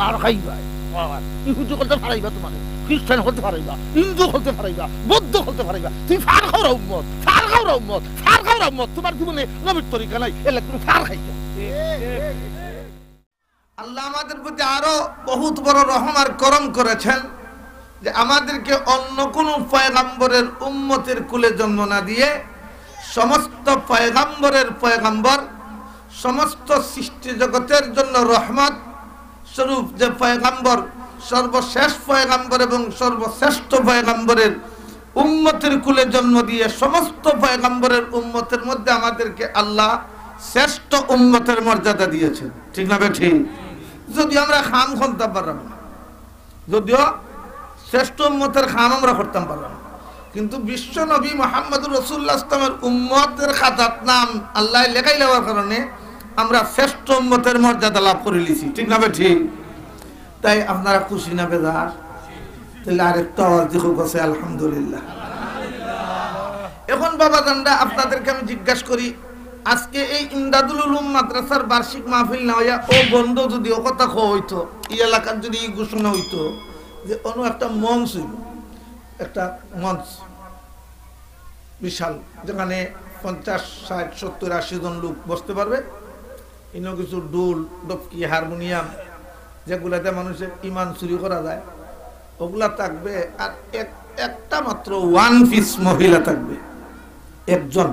আর খাইবা ইহুদি করতে পারাইবা, তোমার খ্রিস্টান হতে পারাইবা, হিন্দু হতে পারাইবা, বৌদ্ধ হতে পারাইবা, তুমি ফার খাওয়া উম্মত, ফার খাওয়া উম্মত, ফার খাওয়া উম্মত। তোমার জীবনে নবীর তরিকা নাই, এলে তুমি ফার খাইছো। আল্লাহ আমাদের প্রতি আরো বহুত বড় রহম আর করম করেছেন যে আমাদেরকে অন্য কোন পয়গাম্বরের উম্মতের কুলে জন্ম না দিয়ে সমস্ত পয়গাম্বরের পয়গাম্বর, সমস্ত সৃষ্টি জগতের জন্য রহমত স্বরূপ যে পয়গাম্বর, সর্বশেষ পয়গাম্বর এবং সর্বশ্রেষ্ঠ পয়গাম্বরের উম্মতের কুলে জন্ম দিয়ে সমস্ত পয়গাম্বরের উম্মতের মধ্যে আমাদেরকে আল্লাহ শ্রেষ্ঠ উম্মতের মর্যাদা দিয়েছেন। ঠিক না ঠিক? যদিও আমরা খাম করতে পারলাম না, যদিও শ্রেষ্ঠ উম্মতের খাম আমরা করতাম পারলাম, কিন্তু বিশ্ব নবী মুহাম্মদুর রাসূলুল্লাহ ইসলামের উম্মতের খাতার নাম আল্লাহ লেখাই দেওয়ার কারণে আমরা শ্রেষ্ঠ উম্মতের মর্যাদা লাভ করে লিছি। ঠিক না ঠিক? তাই আপনারা খুশি না বেজার? তাহলে আরেকটা আওয়াজ দেখো কাছে আলহামদুলিল্লাহ। এখন বাবা জানরা আপনাদেরকে আমি জিজ্ঞাসা করি, আজকে এই ইমদাদুল উলুম মাদ্রাসার বার্ষিক মাহফিল না হইয়া ও বন্ধ যদি ও কথা হইতো, এই এলাকার যদি এই ঘোষণা হইতো যে অন্য একটা মঞ্চ হইল, একটা মঞ্চ বিশাল, যেখানে 50, 60, 70, 80 জন লোক বসতে পারবে, ইনো কিছু ডুল, ডপকি, হারমোনিয়াম যেগুলাতে মানুষের ইমান চুরি করা যায় ওগুলা থাকবে, আর একটা মাত্র ওয়ান পিস মহিলা থাকবে, একজন,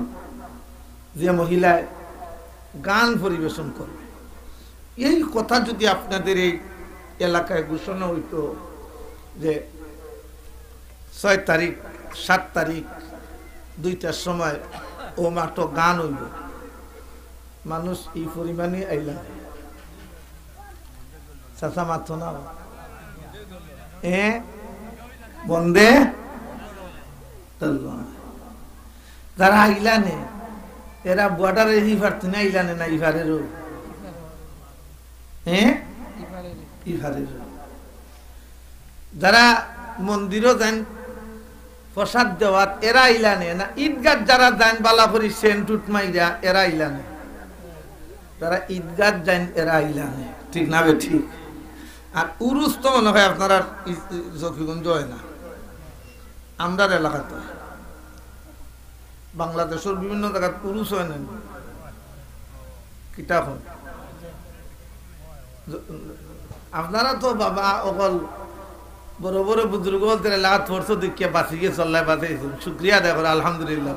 যে মহিলায় গান পরিবেশন করবে। এই কথা যদি আপনাদের এই এলাকায় ঘোষণা হইতো যে 6 তারিখ 7 তারিখ 2টার সময় ও মাত্র গান হইব, মানুষ এই পরিমাণে আইলা চাচা মাত্র না বন্দে যারা আইলানে এরা বর্ডারে ইফারতে না আইলানে না ইফারেরও ইফারেরও যারা মন্দিরও যান প্রসাদ দেওয়ার এরা আইলানে না, ঈদগাহ যারা যান বালাপুরি সেন্টুট মাইরা এরা আইলানে, যারা ঈদগাহ যান এরা আইলানে। ঠিক না বে ঠিক? আর উরুস তো মনে হয় আপনারা জকিগঞ্জ হয় না, আমরার এলাকাতে বাংলাদেশের বিভিন্ন জায়গায় উরুস হয় না। কিতা হয় আপনারা তো বাবা অকল বড় বড় বুজুর্গ বলতে লাত পড়ছো দেখিয়া বাঁচি গিয়ে চল্লায় বাঁচাইছেন, শুক্রিয়া দেখো আলহামদুলিল্লাহ।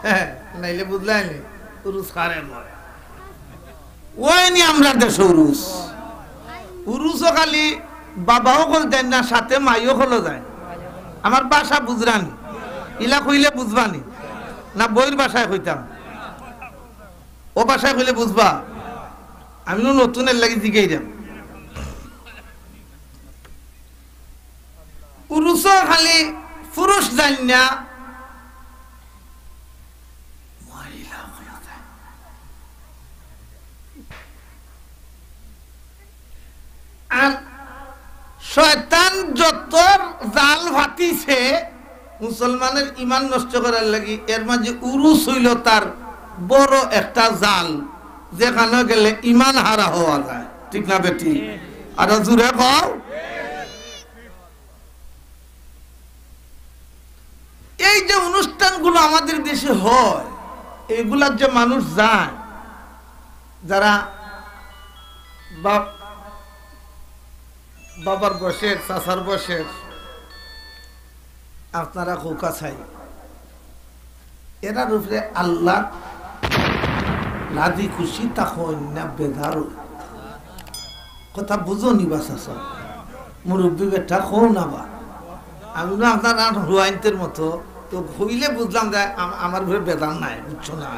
হ্যাঁ, নাইলে বুঝলাইনি উরুস খারে নয় ওইনি আমরা দেশ উরুস। উরুসও খালি বাবাও কল দেন না, সাথে মাইও কলও যায়। আমার বাসা বুঝরানি, ইলা কইলে বুঝবানি না বইয়ের বাসায় কইতাম, ও বাসায় কইলে বুঝবা। আমি নতুন এর লাগি জিগাই দাম। পুরুষও খালি পুরুষ যান না, আর শয়তান যত জাল ভাতিছে মুসলমানের ইমান নষ্ট করার লাগি, এর মাঝে উরুস হইল তার বড় একটা জাল, যেখানে গেলে ইমান হারা হওয়া যায়। ঠিক না বেটি? আর জুড়ে কও। এই যে অনুষ্ঠানগুলো আমাদের দেশে হয়, এগুলার যে মানুষ যায়, যারা বাবার বয়সের, চাচার বয়সের, আপনারা খোকা চাই, এরা রূপে আল্লাহ রাজি খুশি তখন না বেদার কথা বুঝো নিবা চাচা, মুরব্বী বেটা খো না বা। আমি না আপনার হুয়াইনতের মতো তো হইলে বুঝলাম যে আমার ঘরে বেদান নাই, বুঝছো না,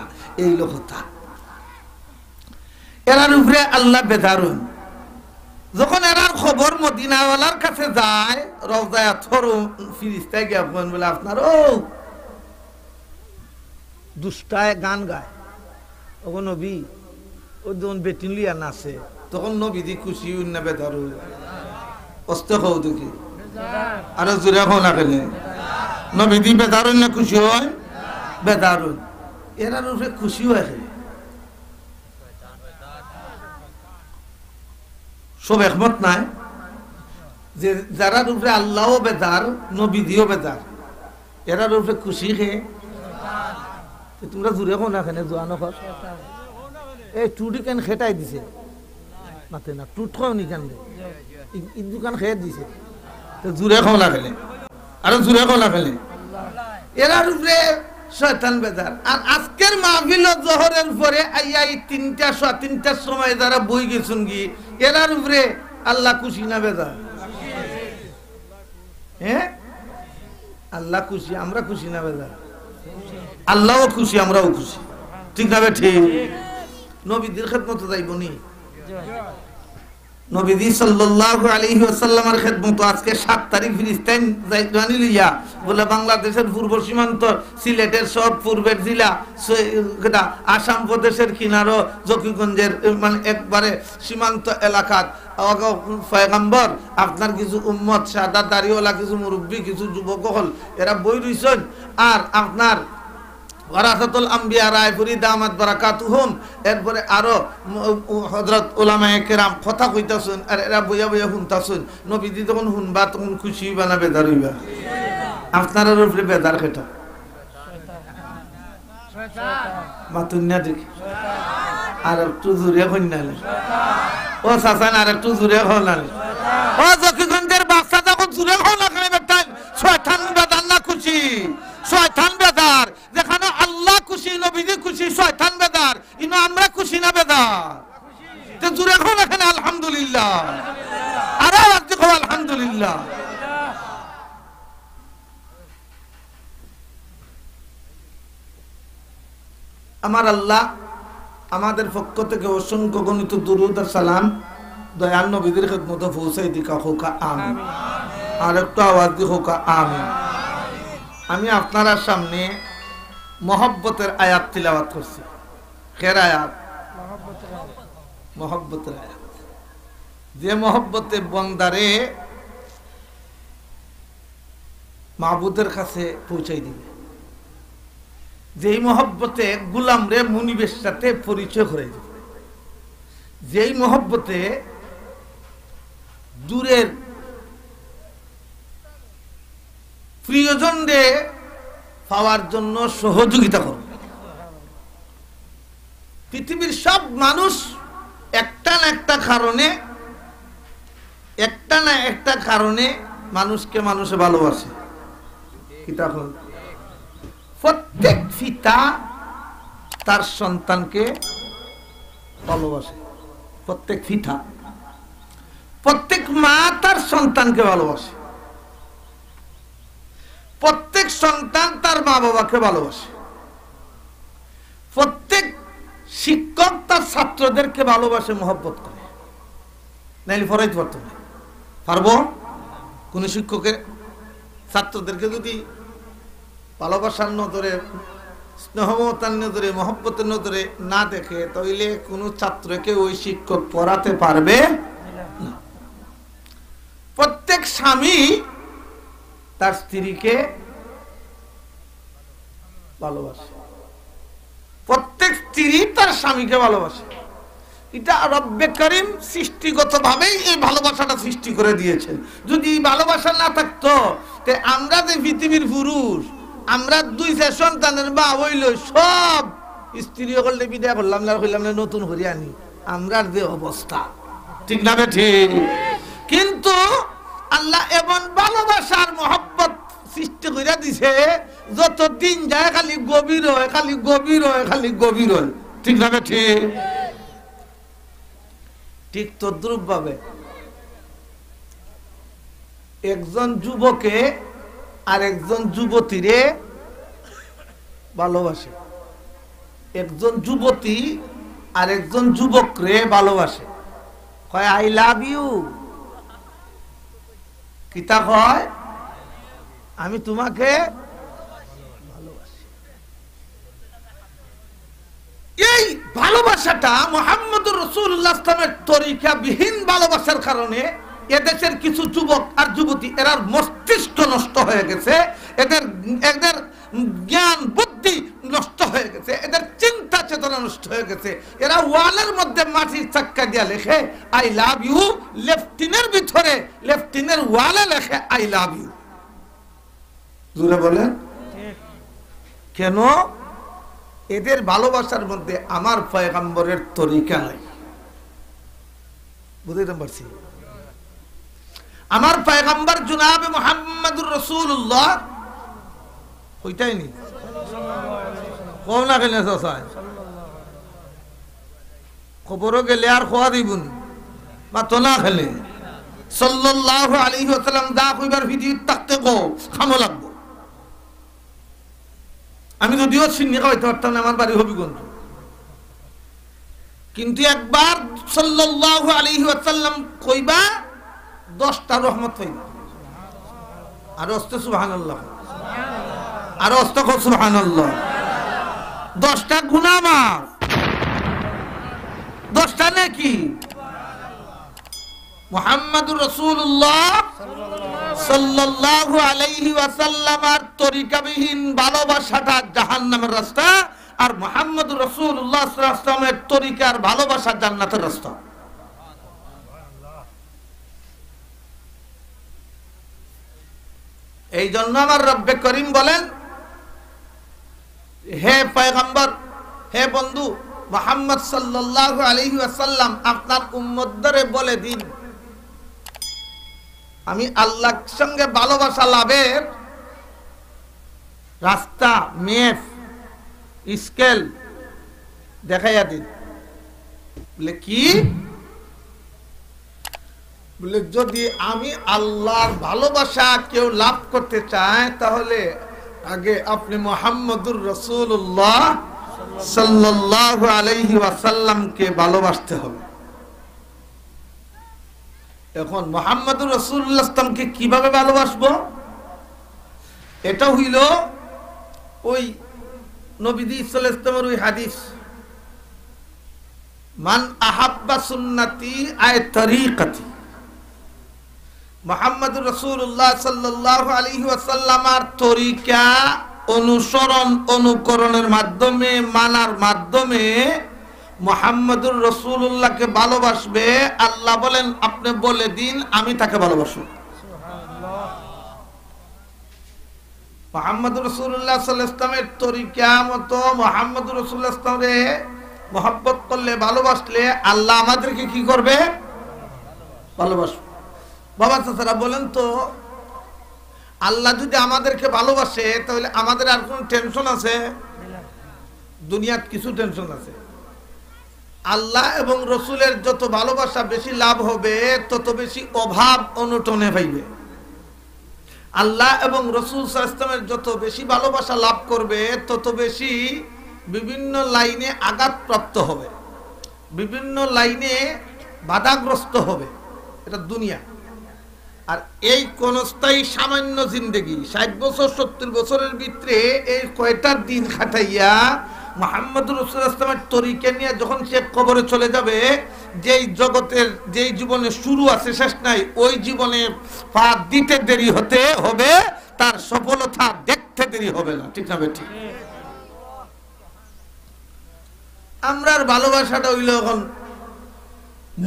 এই কথা। এরার উপরে আল্লাহ বেদারুন। যখন এরার খবর মদিনাওয়ালার কাছে যায়, রওজায় থরো ফিরিস্তায় গিয়ে বলে আপনার ও দুষ্টায় গান গায়, ওগো নবী ও যখন বেটিন লিয়া নাচে, তখন নবী দি খুশি না বেদারু অস্তে হও দেখি আরো জোরে হও না কেন? নবী দি বেদারুন না খুশি হয়? বেদারুন। এরার উপরে খুশি হয়। সব একমত নাই যে যারার উপরে আল্লাহও বেজার নবী দিও বেজার এরার উপরে খুশি খেয়ে তোমরা জুড়ে কো না কেন জোয়ানো কর এই টুটি কেন খেটাই দিছে মাতে না টুট খাও নি কেন ই দোকান খেয়ে দিছে তো জুড়ে খাও না খেলে আর জুড়ে খাও না খেলে এরার উপরে শয়তান বেজার। আর আজকের মাহফিল জোহরের পরে আইয়া এই 3টার সময় যারা বই গেছুন কি এরার উপরে আল্লাহ খুশি না বেজার? হ্যাঁ আল্লাহ খুশি, আমরা খুশি না বেজার? আল্লাহও খুশি, আমরাও খুশি, ঠিক না ঠিক? নবীদের খেদমত যাইবনি, নবীজি সাল্লাল্লাহু আলাইহি ওয়াসাল্লামের খেদমত আজকে 7 তারিখ ফিলিস্তিন জানি লিয়া বলে বাংলাদেশের পূর্ব সীমান্ত সিলেটের সব পূর্বের জেলা আসাম প্রদেশের কিনারো জকিগঞ্জের মানে একবারে সীমান্ত এলাকাত পয়গম্বর আপনার কিছু উম্মত সাদা দাড়িওয়ালা কিছু মুরব্বী কিছু যুবক হল এরা বই রইছেন আর আপনার ওয়ারাসাতুল আম্বিয়া রায়পুরি দামাত বারাকাতুহুম এরপরে আরো হযরত উলামায়ে কেরাম কথা কইতাছেন আর এরা বইয়া বইয়া শুনতাছেন। নবীজি যখন শুনবা তখন খুশি হইবা না বেজার হইবা? আপনার উপরে বেজার খেটা মাতুন্না দেখি আর একটু জুড়ে কইনালে ও সাসান আর একটু জুড়ে হলালে ও জকিগঞ্জের বাচ্চা যখন জুড়ে হলা কেন বেটান শয়তান বেজার না খুশি? শয়তান বেজার যেখানে আল্লাহ খুশি নবীজি খুশি শয়তান বেজার ইনো আমরা খুশি না বেজার? তো জুড়ে হল এখানে আলহামদুলিল্লাহ আর আওয়াজ দেখো আলহামদুলিল্লাহ। আমার আল্লাহ আমাদের পক্ষ থেকে অসংখ্য গণিত দুরূদ আর সালাম দয়াল নবীদের খেদমতে পৌঁছাই দিকা হোক আমিন। আর একটু আওয়াজ দি হোক আমিন। আমি আপনার সামনে মহব্বতের আয়াত তিলাওয়াত করছি। খের আয়াত? মহব্বতের আয়াত। যে মহব্বতে বন্দারে মাহবুদের কাছে পৌঁছাই দিবে, যেই মহব্বতে গুলাম রে মুনিবের সাথে পরিচয় করে দিবে, যেই মহব্বতে দূরের প্রিয়জন রে পাওয়ার জন্য সহযোগিতা করবে। পৃথিবীর সব মানুষ একটা না একটা কারণে মানুষকে মানুষে ভালোবাসে। কিতাব প্রত্যেক পিতা তার সন্তানকে ভালোবাসে, প্রত্যেক পিতা প্রত্যেক মা তার সন্তানকে ভালোবাসে, প্রত্যেক সন্তান তার মা বাবাকে ভালোবাসে, প্রত্যেক শিক্ষক তার ছাত্রদেরকে ভালোবাসে, মহব্বত করে। নাইলে ফরাইতে পারত না, পারবো? কোন শিক্ষকের ছাত্রদেরকে যদি ভালোবাসার নজরে স্নেহমতার নজরে মহব্বতের নজরে না দেখে তাহলে কোন ছাত্রকে ওই শিক্ষক পড়াতে পারবে না। প্রত্যেক স্বামী তার স্ত্রীকে ভালোবাসে, প্রত্যেক স্ত্রী তার স্বামীকে ভালোবাসে। এটা রব্বে করিম সৃষ্টিগত ভাবেই এই ভালোবাসাটা সৃষ্টি করে দিয়েছেন। যদি ভালোবাসা না থাকতো তে আমরা যে পৃথিবীর পুরুষ আমরা 2 সন্তানের মা হইল সব স্ত্রী হলে বিদায় করলাম না, হইলাম না নতুন হরিয়ানি, আমরার যে অবস্থা, ঠিক না ঠিক? কিন্তু আল্লাহ এমন ভালোবাসার মহব্বত সৃষ্টি করে দিছে যত দিন যায় খালি গভীর হয়, খালি গভীর হয়, খালি গভীর হয়, ঠিক না ঠিক? ঠিক তদ্রুপ ভাবে একজন যুবকে আর একজন যুবতীরে ভালোবাসে, একজন যুবতী আর একজন যুবকরে ভালোবাসে, কয় আই লাভ ইউ। কিতা কয়? আমি তোমাকে ভালোবাসি। এই ভালোবাসাটা মুহাম্মদুর রাসূলুল্লাহ সাল্লাল্লাহু আলাইহি তরিকা বিহীন ভালোবাসার কারণে এদেশের কিছু যুবক আর যুবতী এরার মস্তিষ্ক নষ্ট হয়ে গেছে, এদের জ্ঞান বুদ্ধি বুদ্ধি নষ্ট হয়ে গেছে, এদের চিন্তা চেতনা নষ্ট হয়ে গেছে। এরা ওয়ালের মধ্যে মাটির চাক্কা দিয়া লেখে আই লাভ ইউ, লেফটিনের ভিতরে লেফটিনের ওয়ালে লেখে আই লাভ ইউ। জোরে বলেন কেন? এদের ভালোবাসার মধ্যে আমার পয়গম্বরের তরিকা নাই। বুঝতে পারছি? আমার পয়গম্বর জনাবে মুহাম্মদুর রাসূলুল্লাহ ওইটাই নি কোন না গেলে চাই খবরও গেলে আর খোয়া দিবুন বা তো না খেলে সাল্লাল্লাহু আলাইহি ওয়াসাল্লাম দা কইবার ভিডিও তাকতে গো খামো লাগবো। আমি যদিও চিনি হইতে পারতাম না, আমার বাড়ি হবিগঞ্জ, কিন্তু একবার সাল্লাল্লাহু আলাইহি ওয়াসাল্লাম কইবা 10টা রহমত পাইবা। আর অস্ত সুবহানাল্লাহ, আর অস্ত সুবহানাল্লাহ। 10টা গুনাহ মাফ, 10টা নাকি। মুহাম্মাদুর রাসূলুল্লাহ সাল্লাল্লাহু আলাইহি ওয়াসাল্লামের তরিকাবিহীন ভালোবাসাটা জাহান্নামের রাস্তা, আর মুহাম্মদুর রাসূলুল্লাহ সাল্লাল্লাহু আলাইহি ওয়াসাল্লামের তরিকার ভালোবাসা জান্নাতের রাস্তা। এই জন্য আমার রব্বে করিম বলেন, হে পয়গম্বর, হে বন্ধু মুহাম্মদ সাল্লাল্লাহু আলাইহি ওয়াসাল্লাম, আপনার উম্মতদের বলে দিন আমি আল্লাহর সঙ্গে ভালোবাসা লাভের রাস্তা, মেপ, স্কেল দেখাইয়া দিন। বলে কি? বলে যদি আমি আল্লাহর ভালোবাসা কেউ লাভ করতে চায় তাহলে আগে আপনি মুহাম্মদুর রাসূলুল্লাহ সাল্লাল্লাহু আলাইহি ওয়াসাল্লামকে ভালোবাসতে হবে। এখন মুহাম্মদুর রাসূলুল্লাহ সাল্লামকে কিভাবে ভালোবাসবো? এটা হইল ওই নবীজি সাল্লাল্লাহু আলাইহি ওয়াসাল্লামের ওই হাদিস, মান আহাব্বা সুন্নতি আয় তরিকতি। মুহাম্মদুর রাসূলুল্লাহ সাল্লাল্লাহু আলাইহি ওয়াসাল্লামের তরিকা অনুসরণ অনুকরণের মাধ্যমে, মানার মাধ্যমে মুহাম্মদুর রাসূলুল্লাহকে ভালোবাসবে। আল্লাহ বলেন আপনি বলে দিন আমি তাকে ভালোবাসি। মুহাম্মদুর রাসূলুল্লাহ সাল্লাল্লাহু আলাইহি ওয়াসাল্লামের তরিকা মতো মুহাম্মদুর রাসূলুল্লাহ সাল্লাল্লাহু আলাইহি ওয়াসাল্লামকে মহব্বত করলে, ভালোবাসলে আল্লাহ আমাদেরকে কি করবে? ভালোবাসবে। বাবা চাচারা বলেন তো, আল্লাহ যদি আমাদেরকে ভালোবাসে তাহলে আমাদের আর কোন টেনশন আছে? দুনিয়ার কিছু টেনশন আছে? আল্লাহ এবং রসুলের যত ভালোবাসা বেশি লাভ হবে তত বেশি অভাব অনটনে পাইবে। আল্লাহ এবং রসুল সাল্লাল্লাহু আলাইহি ওয়াসাল্লামের যত বেশি ভালোবাসা লাভ করবে তত বেশি বিভিন্ন লাইনে আঘাতপ্রাপ্ত হবে, বিভিন্ন লাইনে বাধাগ্রস্ত হবে। এটা দুনিয়া। আর এই কোনস্থায়ী সামান্য জিন্দেগি 60 বছর 70 বছরের ভিতরে এই কয়টা দিন খাটাইয়া মুহাম্মদুর রাসূলুল্লাহ সাল্লাল্লাহু আলাইহি ওয়াসাল্লামের তরিকা নিয়ে যখন সে কবরে চলে যাবে, যেই জগতের যেই জীবনে শুরু আছে শেষ নাই, ওই জীবনে পা দিতে দেরি হতে হবে, তার সফলতা দেখতে দেরি হবে না। ঠিক না বেঠিক? আমরার ভালোবাসাটা হইল এখন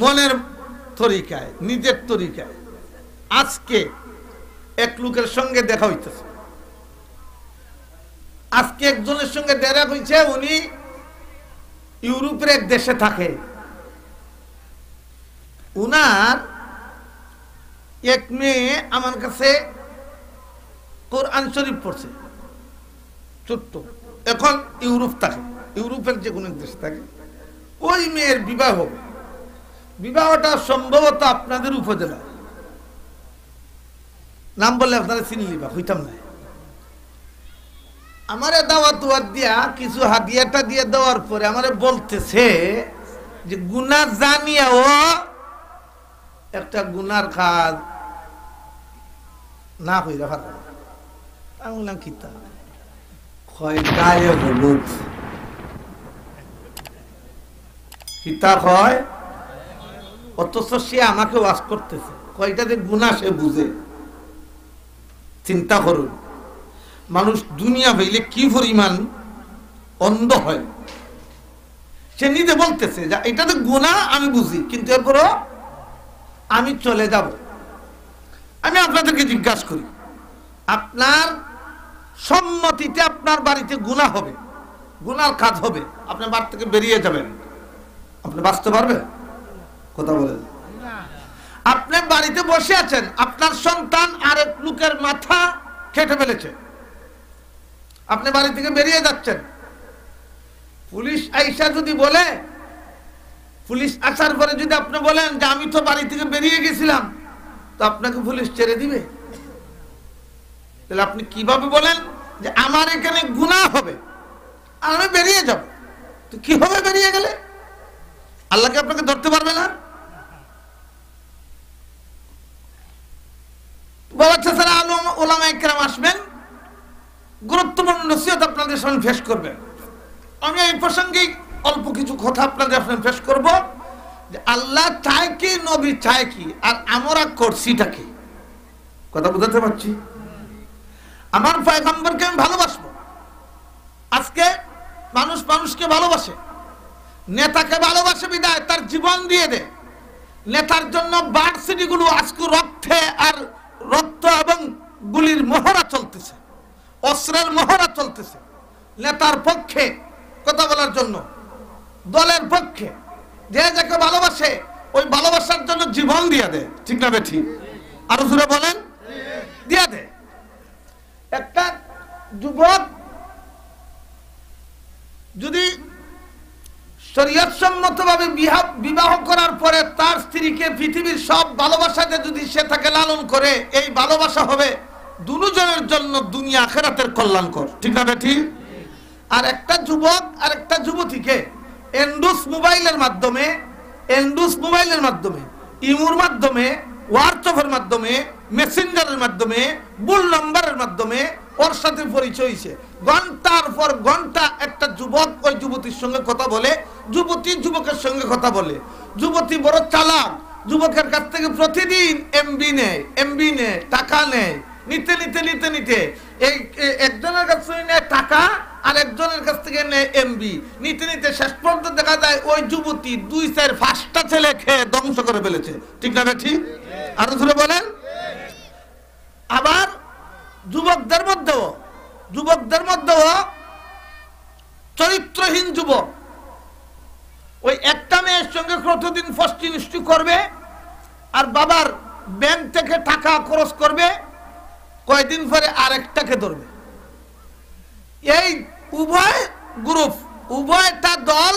মনের তরিকায়, নিজের তরিকায়। আজকে এক লোকের সঙ্গে দেখা হইতেছে, আজকে একজনের সঙ্গে দেখা হইছে, উনি ইউরোপের এক দেশে থাকে। উনার এক মেয়ে আমার কাছে কোরআন শরীফ পড়ছে, ছোট্ট, এখন ইউরোপ থাকে, ইউরোপের যে কোনো দেশে থাকে। ওই মেয়ের বিবাহ হবে, বিবাহটা সম্ভবত আপনাদের উপজেলা, নাম বললে আপনারা চিনলি বা হইতাম না। আমারে দাওয়াত দিয়া কিছু হাদিয়াটা দিয়ে দেওয়ার পরে আমারে বলতেছে যে গুনাহ জানিয়াও একটা গুনার কাজ না হইরা ভালো। আমি বললাম কিতা কয় গায়ে হলুদ, কিতা কয়, অথচ সে আমাকে ওয়াজ করতেছে, কয়টা যে গুনাহ সে বুঝে। চিন্তা করুন, মানুষ দুনিয়া হইলে কি পরিমাণ অন্ধ হয়। সে নিজে বলতেছে যে এটা তো গুনাহ আমি বুঝি, কিন্তু এরপরও আমি চলে যাব। আমি আপনাদেরকে জিজ্ঞাসা করি, আপনার সম্মতিতে আপনার বাড়িতে গুনাহ হবে, গুনার কাজ হবে, আপনি বাড়ি থেকে বেরিয়ে যাবেন, আপনি বাঁচতে পারবেন? কথা বলেন। আপনি বাড়িতে বসে আছেন, আপনার সন্তান আরেক লোকের মাথা কেটে ফেলেছে, আপনি বাড়ি থেকে বেরিয়ে যাচ্ছেন, পুলিশ আইসা যদি বলে, পুলিশ আসার পরে যদি আপনি বলেন যে আমি তো বাড়ি থেকে বেরিয়ে গেছিলাম, তো আপনাকে পুলিশ ছেড়ে দিবে? তাহলে আপনি কিভাবে বলেন যে আমার এখানে গুনাহ হবে আর আমি বেরিয়ে যাব? তো কি হবে বেরিয়ে গেলে? আল্লাহকে আপনাকে ধরতে পারবে না? ওলামায়ে কেরাম আসবেন, গুরুত্বপূর্ণ নসিহত আপনাদের সামনে পেশ করবেন। আমি এই প্রসঙ্গে অল্প কিছু কথা আপনাদের সামনে পেশ করব যে আল্লাহ চায় কি, নবী চায় কি, আর আমরা করছিটা কি। কথা বুঝাতে পারছি? আমার পয়গম্বরকে আমি ভালোবাসবো। আজকে মানুষ মানুষকে ভালোবাসে, নেতাকে ভালোবাসে বিদায় তার জীবন দিয়ে দেয়। নেতার জন্য ভার্সিটি গুলো আজকে রক্তে আর রক্ত এবং গুলির মহড়া চলতেছে, অস্ত্রের মহড়া চলতেছে। নেতার পক্ষে কথা বলার জন্য, দলের পক্ষে যে যাকে ভালোবাসে ওই ভালোবাসার জন্য জীবন দিয়ে দেয়। ঠিক না বেঠি? আরো জোরে বলেন, দিয়ে দেয়। একটা যুবক যদি শরীয়তসম্মতভাবে বিবাহ করার পরে তার স্ত্রীকে পৃথিবীর সব ভালোবাসাতে যদি সে তাকে লালন করে, এই ভালোবাসা হবে দুজনের জন্য দুনিয়া আখিরাতের কল্যাণকর। ঠিক না বেঠি? আর একটা যুবক আর একটা যুবতীকে এন্ডুস মোবাইলের মাধ্যমে, ইমুর মাধ্যমে, হোয়াটসঅ্যাপের মাধ্যমে, মেসেঞ্জারের মাধ্যমে, ভুল নম্বরের মাধ্যমে ওর সাথে পরিচয় হয়েছে। ঘন্টার পর ঘন্টা একটা যুবক ওই যুবতীর সঙ্গে কথা বলে, যুবতী যুবকের সঙ্গে কথা বলে। যুবতী বড় চালাক, যুবকের কাছ থেকে প্রতিদিন এমবি নেয়, টাকা নেয়। নিতে এই একজনের কাছ থেকে নেয় টাকা আর একজনের কাছ থেকে নেয় এমবি। নিতে শেষ পর্যন্ত দেখা যায় ওই যুবতী 2-4-5টা ছেলে খেয়ে ধ্বংস করে ফেলেছে। ঠিক না ঠিক? আরো ধরে বলেন। আবার যুবকদের মধ্যেও চরিত্রহীন যুবক, ওই একটা মেয়ের সঙ্গে কতদিন ফষ্টি করবে আর বাবার ব্যাংক থেকে টাকা খরচ করবে, কয়দিন পরে আরেকটাকে ধরবে। এই উভয় গ্রুপ, উভয়টা দল,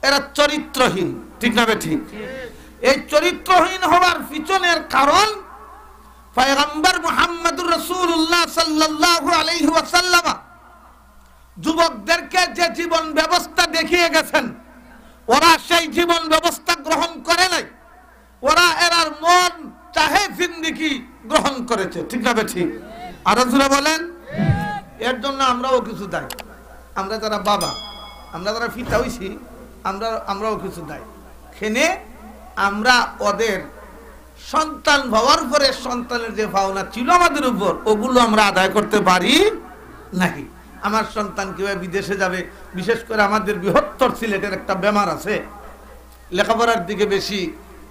এরা চরিত্রহীন। ঠিক না ঠিক? এই চরিত্রহীন হওয়ার পিছনের কারণ পয়গম্বর মুহাম্মদুর রাসূলুল্লাহ সাল্লাল্লাহু আলাইহি ওয়াসাল্লাম যুবকদেরকে যে জীবন ব্যবস্থা দেখিয়ে গেছেন, ওরা সেই জীবন ব্যবস্থা গ্রহণ করে নাই, ওরা এরার মন চাহে জিন্দেগি গ্রহণ করেছে। ঠিক না ঠিক? আরো জোরে বলেন। এর জন্য আমরাও কিছু দায়ী। আমরা যারা বাবা, আমরা যারা পিতা হইছি, আমরাও কিছু দায়ী। খেনে আমরা ওদের সন্তান হওয়ার পরে সন্তানের যে ভাবনা ছিল আমাদের উপর, ওগুলো আমরা আদায় করতে পারি নাকি? আমার সন্তান কিভাবে বিদেশে যাবে, বিশেষ করে আমাদের বৃহত্তর সিলেটের একটা বেমার আছে, লেখাপড়ার দিকে বেশি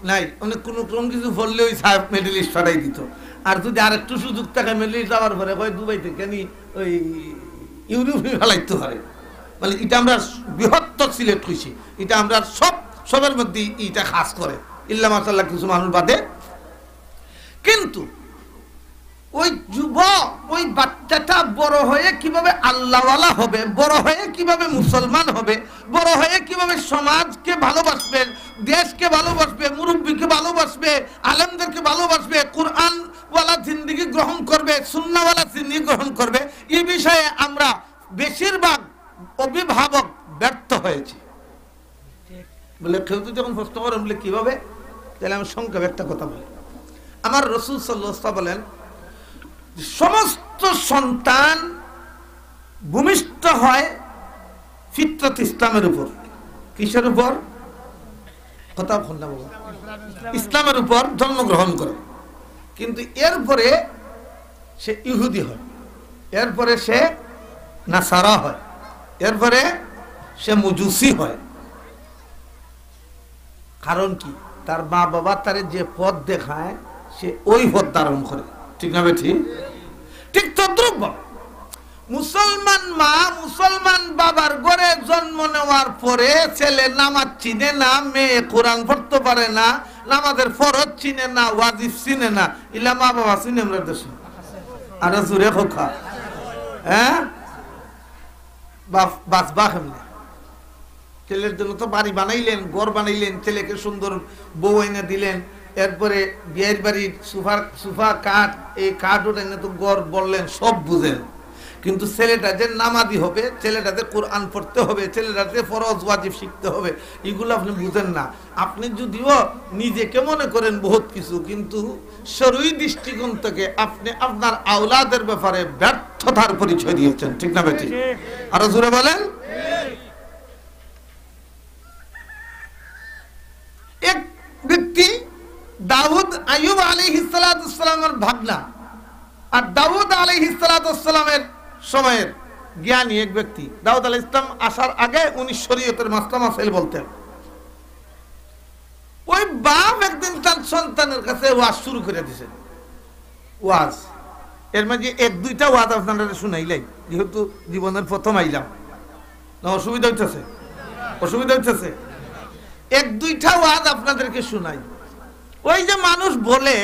নাই, অনেক কোনো কিছু বললে ওই সাহেব মিডল ইস্ট পাঠাই দিত। আর যদি আর একটু সুযোগ থাকে মিডল ইস্ট যাওয়ার পরে ওই দুবাই থেকে ওই ইউরোপে ফেলাইতে হয়। মানে এটা আমরা বৃহত্তর সিলেট হয়েছি, এটা আমরা সবের মধ্যে এটা খাস করে, ইল্লা মাশাআল্লাহ কিছু মানুষ বাদে। কিন্তু ওই যুবক, ওই বাচ্চাটা বড় হয়ে কিভাবে আল্লাহওয়ালা হবে, বড় হয়ে কিভাবে মুসলমান হবে, বড় হয়ে কিভাবে সমাজকে ভালোবাসবে, দেশকে ভালোবাসবে, মুরব্বীকে ভালোবাসবে, আলেমদেরকে ভালোবাসবে, কোরআনওয়ালা জিন্দেগি গ্রহণ করবে, সুন্নাহওয়ালা জিন্দেগি গ্রহণ করবে, এই বিষয়ে আমরা বেশিরভাগ অভিভাবক ব্যর্থ হয়েছি। বলে কেউ তো যখন প্রশ্ন করেন বলে কিভাবে, তাহলে আমি সংক্ষেপে একটা কথা বলি। আমার রাসূল সাল্লাল্লাহু আলাইহি ওয়াসাল্লাম বলেন, সমস্ত সন্তান ভূমিষ্ঠ হয় ফিতরত ইসলামের উপর। কিসের উপর? কথা বললাম, ইসলামের উপর জন্মগ্রহণ করে। কিন্তু এরপরে সে ইহুদি হয়, এরপরে সে নাসারা হয়, এরপরে সে মুজুসি হয়। কারণ কি? তার মা বাবা তারে যে পথ দেখায় সে ওই পথ ধারণ করে। ঠিক না বেঠিক? ঠিক তদ্রুপ মুসলমান মা মুসলমান বাবার ঘরে জন্ম নেওয়ার পরে ছেলে নামাজ চিনে না, মেয়ে কোরআন পড়তে পারে না, নামাজের ফরজ চিনে না, ওয়াজিব চিনে না, ইলা মা বাবা চিনে আমরা দেশে আর জুড়ে খোকা। হ্যাঁ, বাঁচবা কেমনে? ছেলের জন্য তো বাড়ি বানাইলেন, ঘর বানাইলেন, ছেলেকে সুন্দর বউ এনে দিলেন, এরপরে বিয়ের বাড়ির সুফা কাঠ, এই কাঠ ওটা এনে তো ঘর বললেন, সব বুঝেন। কিন্তু ছেলেটা যে নামাজি হবে, ছেলেটাতে কোরআন পড়তে হবে, ছেলেটাতে ফরজ ওয়াজিব শিখতে হবে, এগুলো আপনি বুঝেন না। আপনি যদিও নিজেকে মনে করেন বহুত কিছু, কিন্তু শরঈ দৃষ্টিকোণ থেকে আপনি আপনার আওলাদের ব্যাপারে ব্যর্থতার পরিচয় দিয়েছেন। ঠিক না বেটি? আরো জোরে বলেন। এক ব্যক্তি দাউদ আইয়ুব আলাইহিস সালাতুস সালামের ভাবনা, আর দাউদ আলাইহিস সালাতুস সালামের সময়ের জ্ঞানী এক ব্যক্তি। দাউদ আলাইহিস সালাম আসার আগে উনি শরীয়তের মাসলা মাসাইল বলতেন। ওই বাপ একদিন তার সন্তানের কাছে ওয়াজ শুরু করে দিয়েছেন। ওয়াজ এর মাঝে এক দুইটা ওয়াজ আপনারা শুনাইলাই, যেহেতু জীবনের প্রথম আইলাম না। অসুবিধা হইতেছে? অসুবিধা হইতেছে? এক দুইটা ওয়াজ আপনাদেরকে শুনাই। ওই যে মানুষ বলে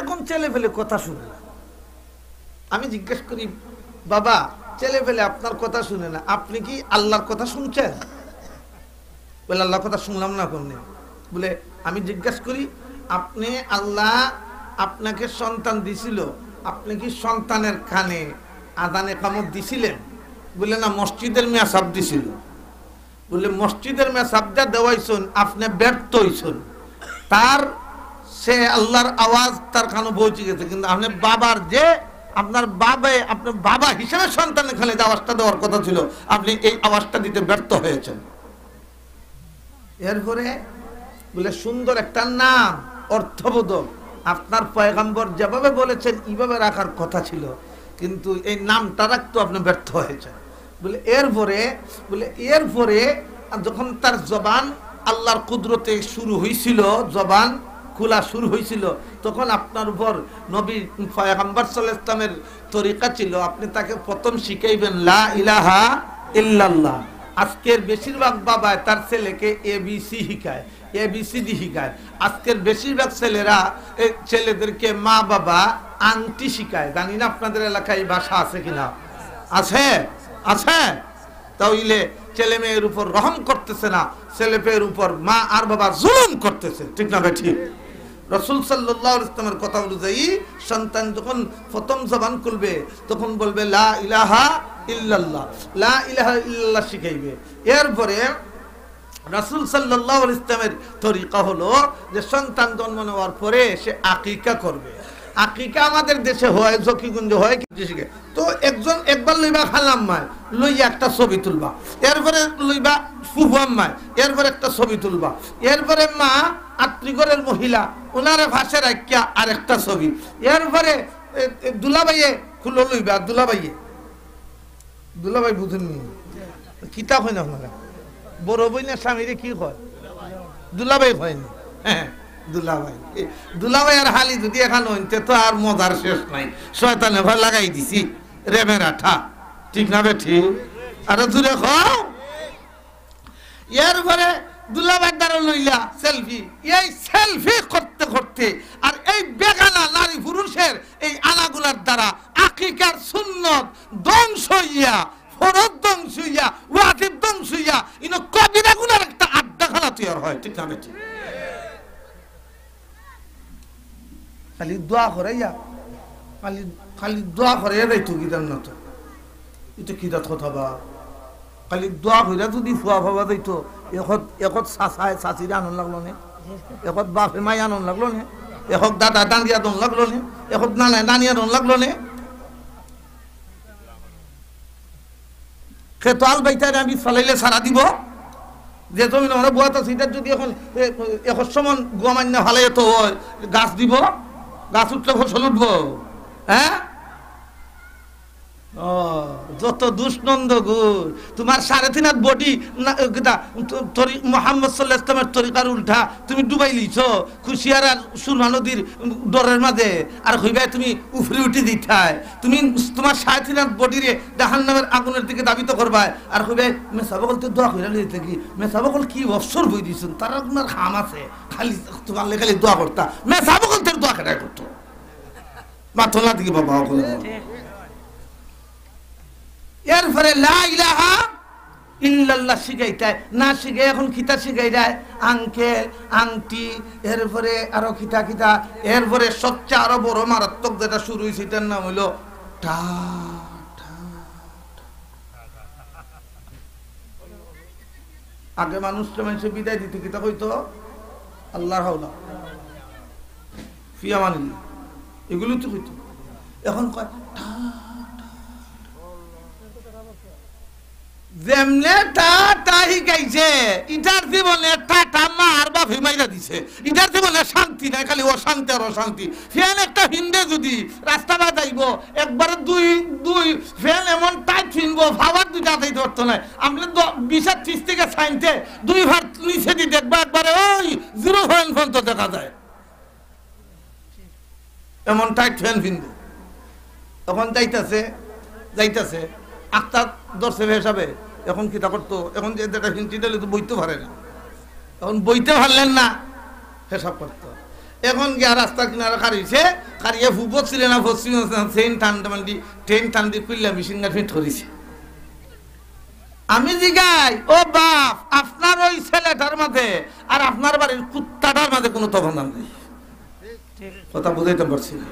এখন ছেলে ফেলে কথা শুনে না। আমি জিজ্ঞেস করি, বাবা ছেলে ফেলে আপনার কথা শুনে না, আপনি কি আল্লাহর কথা শুনছেন? বলে আল্লাহর কথা শুনলাম না কোন। বলে আমি জিজ্ঞেস করি, আপনি আল্লাহ আপনাকে সন্তান দিছিল, আপনি কি সন্তানের কানে আযানে কামত দিছিলেন? বলে না, মসজিদের মেয়া সাব দিছিল। বলে মসজিদের মেয়া সাবটা দেওয়াইছেন, আপনি ব্যর্থ হইছেন। তার সে আল্লাহর আওয়াজ তার কানে পৌঁছে গেছে, কিন্তু আপনি বাবার যে আপনার বাবা হিসেবে সন্তানের কানে যে আওয়াজটা দেওয়ার কথা ছিল, আপনি এই আওয়াজটা দিতে ব্যর্থ হয়েছেন। এরপরে বলে সুন্দর একটা নাম, অর্থবোধক, আপনার পয়গম্বর যেভাবে বলেছেন এইভাবে রাখার কথা ছিল, কিন্তু এই নামটা রাখতে আপনি ব্যর্থ হয়েছেন। বলে এরপরে যখন তার জবান আল্লাহর কুদরতে শুরু হয়েছিল, জবান খোলা শুরু হয়েছিল, তখন আপনার উপর নবী পয়গম্বর সাল্লাল্লাহু আলাইহি ওয়াসাল্লামের তরিকা ছিল, আপনি তাকে প্রথম শিখাইবেন লা ইলাহা ইল্লাল্লাহ। আজকের বেশিরভাগ বাবা তার ছেলেকে এবিসি শিখায়, এবিসিডি শিখায়। আজকের বেশিরভাগ ছেলেরা ছেলেদেরকে মা বাবা আংটি শিখায়। জানি না আপনাদের এলাকায় ভাষা আছে কিনা। আছে? আছে? তাহলে ছেলে মেয়ের উপর রহম করতেছে না, ছেলে মেয়ের উপর মা আর বাবা জুলুম করতেছে। ঠিক না ভাই? ঠিক। রাসূল সাল্লাল্লাহু আলাইহি ওয়াসাল্লামের কথা অনুযায়ী সন্তান যখন প্রথম জবান খুলবে তখন বলবে লা ইলাহা ইল্লাল্লাহ, লা ইলাহা ইল্লাল্লাহ শিখাইবে। এরপরে রাসূল সাল্লাল্লাহু আলাইহি ওয়াসাল্লামের তরিকা হলো যে সন্তান জন্ম নেওয়ার পরে সে আকিকা করবে। আকিকা আমাদের দেশে হয়, জকিগঞ্জে হয়, কিছু শিখে তো একজন একবার লইবা খালাম মায়, লইয়া একটা ছবি তুলবা, এরপরে লইবা ফুফাম মায়, এরপরে একটা ছবি তুলবা, এরপরে মা আত্মীয়রের মহিলা ওনারে ভাষে রাখিয়া আর একটা ছবি, এরপরে দুলাভাইয়ে খুলো লইবা, দুলাভাই বুঝেননি কিতাব হয় না আপনারা? বড় বইনের স্বামীরে কি হয়? দুলাভাই হয়নি। হ্যাঁ, দুলাভাই আর হালি যদি এখন হইতে তো আর মজার শেষ নাই। শয়তানে ভয় লাগাই দিছি রেমের আঠা। ঠিক না বেঠি? আরে দূরে খাও। এরপরে দুলাভাই দ্বারা লইলা সেলফি, এই সেলফি করতে করতে আর এই বেগানা নারী পুরুষের এই আনাগুলার দ্বারা আকিকার সুন্নত ধ্বংস হইয়া, ফরজ ধ্বংস হইয়া, ওয়াজিব ধ্বংস হইয়া, ইনো কবিরা গুনার একটা আড্ডাখানা তৈরি হয়। ঠিক না বেঠি? খালি দোয়া করাইয়া, খালি দোয়া করাইয়া যাইতো গিদার না তো, এটা কিদাত কথা বা খালি দোয়া কইরা যদি ফুয়া ভাবা যাইতো, এখন চাচায় চাচিরে আনন্দ লাগলো নে, এখন বাপে মাই আনন্দ লাগলো নে, এখন দাদা দাঁড়িয়ে আনন্দ লাগলো নে, এখন নানায় দাঁড়িয়ে আনন্দ লাগলো নে। সে তো আল বাইতে আমি চালাইলে সারা দিব যে তুমি আমরা বুয়াত আছি, এটা যদি এখন সমান গোয়ামান্য ভালাই তো হয়, গাছ দিব, গাছ উঠলে ফসল উঠবো। হ্যাঁ, ও যত দুষ্নন্দ গুর তোমার 3.5 হাত বডি মোহাম্মদ সাল্লাল্লাহু আলাইহি ওয়াসাল্লামের তরিকার উল্টা তুমি ডুবাই লিছো খুশিয়ার আর সুরমা নদীর ডরের মাঝে আর হইবাই তুমি উফরে উঠে দিতাই তুমি তোমার 3.5 হাত বডিরে জাহান্নামের আগুনের দিকে দাবিত করবাই আর হইবাই মেসাবকল তো দোয়া কইরা লইতে কি মেসাবকল কি অবসর বই দিছেন তারা আপনার খাম আছে খালি তোমার খালি দোয়া করতা মেসাবকল তোর দোয়া কেটে করতো মাথলা দিকে বাবা এরপরে লা ইলাহা ইল্লাল্লাহ শিখাইতে না শিখে এখন খিতা শিখাই দেয় আঙ্কেল আংটি এরপরে আরো খিতা খিতা এরপরে সবচেয়ে আরো বড় মারাত্মক যেটা শুরু হয়েছে এটার নাম হইলো টা আগে মানুষটা মানুষের বিদায় দিতে কিতা কইতো আল্লাহর হাওলা ফিয়ামানিল্লাহ এগুলো তো কইতো এখন কয় যেমনে তাহি গাইছে ইটার জীবনে টাটা মার বা ফিমাইরা দিছে ইটার জীবনে শান্তি নাই খালি অশান্তি আর অশান্তি ফ্যান একটা হিন্দে যদি রাস্তা বাজাইব একবারে দুই ফ্যান এমন টাইট ফিনবো ভাবার দুইটা যাইতে পারতো না আপনি 20-30 থেকে সাইনতে 2 ভার নিচে দিয়ে দেখবা একবারে ওই 0 ফ্যান পর্যন্ত দেখা যায় এমন টাইট ফ্যান ফিনবো তখন যাইতাছে আক্তার দর্শে হিসাবে এখন কিতা করতো এখন যে যেটা হিন্দি দিলে তো বইতে পারে না এখন বইতে পারলেন না হিসাব করতো এখন গিয়া রাস্তা কিনারে খারিয়েছে খারিয়ে ফুবত ছিল না পশ্চিম ট্রেন টান দিয়ে খুললাম মেশিন ফিট করেছে আমি জিগাই ও বাপ আপনার ওই ছেলেটার মাঝে আর আপনার বাড়ির কুত্তাটার মাঝে কোনো তফাৎ নেই কথা বুঝাইতে পারছি না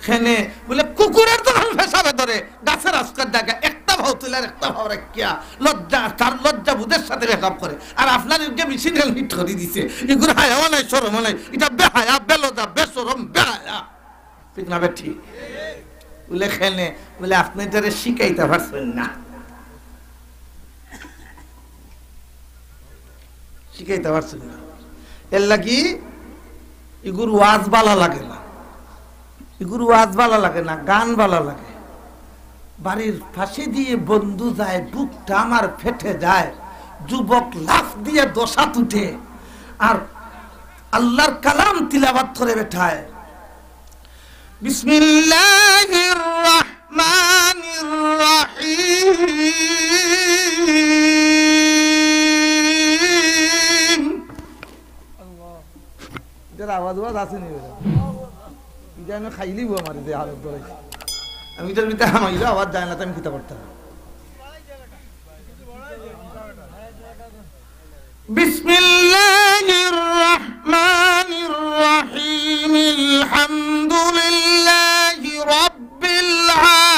খেনে বলে কুকুরের তো হিসাবে ধরে গাছের আজকার জায়গা একটা ভাও তুলে আর একটা ভাও রাখিয়া লজ্জা তার লজ্জা বুধের সাথে হিসাব করে আর আপনার যে মেশিন হিট করে দিছে এগুলো হায়াও নাই সরম নাই এটা বেহায়া বেলজা বেসরম বেহায়া ঠিক না বেঠি বলে খেনে বলে আপনি তারে শিখাইতে পারছেন না শিখাইতে পারছেন না এর লাগি এগুলো ওয়াজ বালা লাগে না এগুলো ওয়াজ ভালো লাগে না গান ভালো লাগে বাড়ির ফাঁসি দিয়ে বন্ধু যায় বুকটা আমার ফেটে যায় যুবক লাফ দিয়ে দশা তুটে আর আল্লাহর কালাম তিলাওয়াত করে বেঠায় বিসমিল্লাহির রহমানির রহিম এটার আওয়াজ আসেনি আমি খাইলিব আমার যে হালত ধরেছি আমি তোর ভিতরে হামাইল আওয়াজ যায় না তো আমি কিতা করতাম বিসমিল্লাহির রহমানির রহিম আলহামদুলিল্লাহি রাব্বিল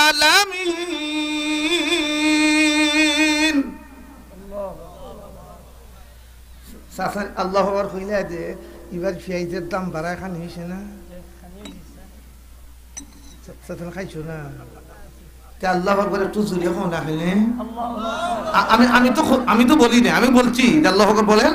আলামিন আল্লাহু আকবার কইলা যে এবার পেঁয়াজের দাম বাড়া খান হইছে না খাইছো না আল্লাহ আকবার একটু জোরে হও না খেলে আমি তো বলি না আমি বলছি আল্লাহ আকবার বলেন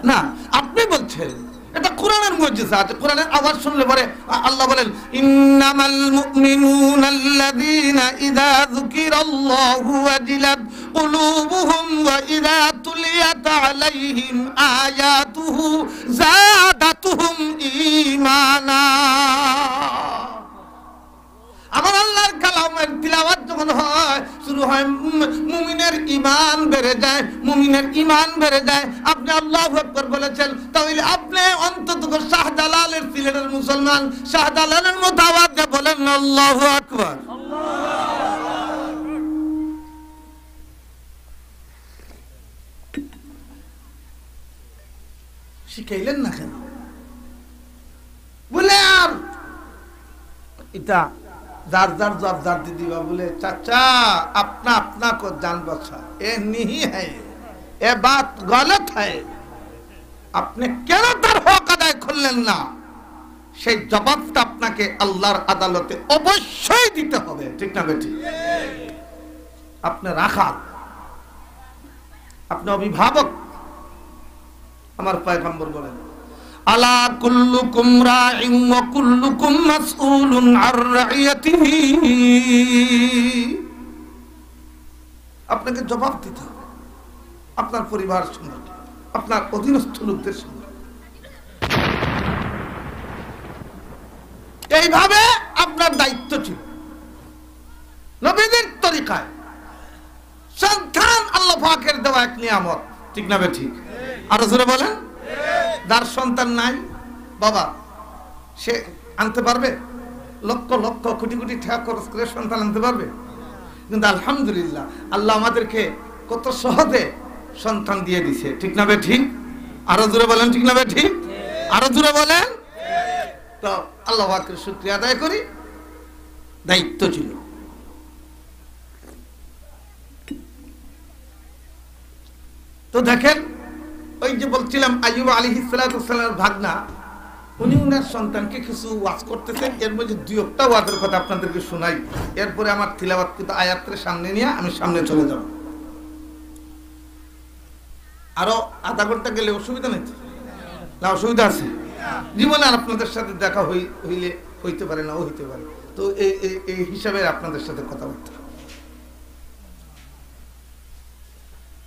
না আপনি বলছেন এটা কোরআনের মুজিজা আছে কোরআনের আওয়াজ শুনলে পরে আল্লাহ বলেন ইন্নামাল মুমিনুনাল্লাযীনা ইযা যুকিরাল্লাহু ওয়াজিলাত কুলুবুহুম ওয়া ইযা তুলিয়াত আলাইহিম আয়াতুহু যাদাতুহুম ঈমানা আমার আল্লাহর কালামের তিলাওয়াত যখন হয় শুরু হয় মুমিনের ঈমান বেড়ে যায় আপনি আল্লাহু আকবার বলেছেন তাহলে আপনি অন্তত শাহজালালের সিলেটের মুসলমান শাহজালালের মতো আওয়াজ দিয়ে বলেন আল্লাহু আকবার শিখাইলেন না কেন বলে আর এটা যার জবাব দিবা बोले चाचा अपना को जान बचा ये नहीं है ये बात गलत है আপনি কেন তার হক আদায় করলেন না সেই জবাবটা আপনাকে আল্লাহর আদালতে অবশ্যই দিতে হবে ঠিক না বেটি আপনি রাখাল আপনি অভিভাবক আমার পয়গম্বর বলেন আলা কুল্লুকুম রাইন ওয়া কুল্লুকুম মাসউলুন আর রাইয়াতিহি আপনাকে জবাব দিতে হবে আপনার পরিবার সম্পর্কে, আপনার অধীনস্থ লোকদের সম্পর্কে। এইভাবে আপনার দায়িত্ব ছিল। নবীদের তরিকায় সন্তান আল্লাহ পাকের দেওয়া এক নিয়ামত, ঠিক না ঠিক? আরো জোরে বলেন। যার সন্তান নাই বাবা, সে আনতে পারবে? লক্ষ লক্ষ কোটি কোটি টাকা খরচ করে সন্তান আনতে পারবে? কিন্তু আলহামদুলিল্লাহ আল্লাহ আমাদেরকে কত সহজে সন্তান দিয়ে দিছে, ঠিক না ঠিক? আরো জোরে বলেন, ঠিক না ঠিক? আরো জোরে বলেন। তো আল্লাহ পাকের শুকরিয়া আদায় করি। দায়িত্ব ছিল। তো দেখেন, ওই যে বলছিলাম আইয়ুব আলাইহিস সালামের ভাগনা, উনি উনার সন্তানকে কিছু ওয়াজ করতেছেন। এর মধ্যে দুই একটা ওয়াজের কথা আপনাদেরকে শোনাই, এরপরে আমার তিলাওয়াতকৃত আয়াতের সামনে নিয়ে আমি সামনে চলে যাব। আরো আধা ঘন্টা গেলে অসুবিধা নেই না? অসুবিধা আছে? জীবনে আর আপনাদের সাথে দেখা হইলে হইতে পারে না, ও হইতে পারে। তো এই হিসাবে আপনাদের সাথে কথাবার্তা।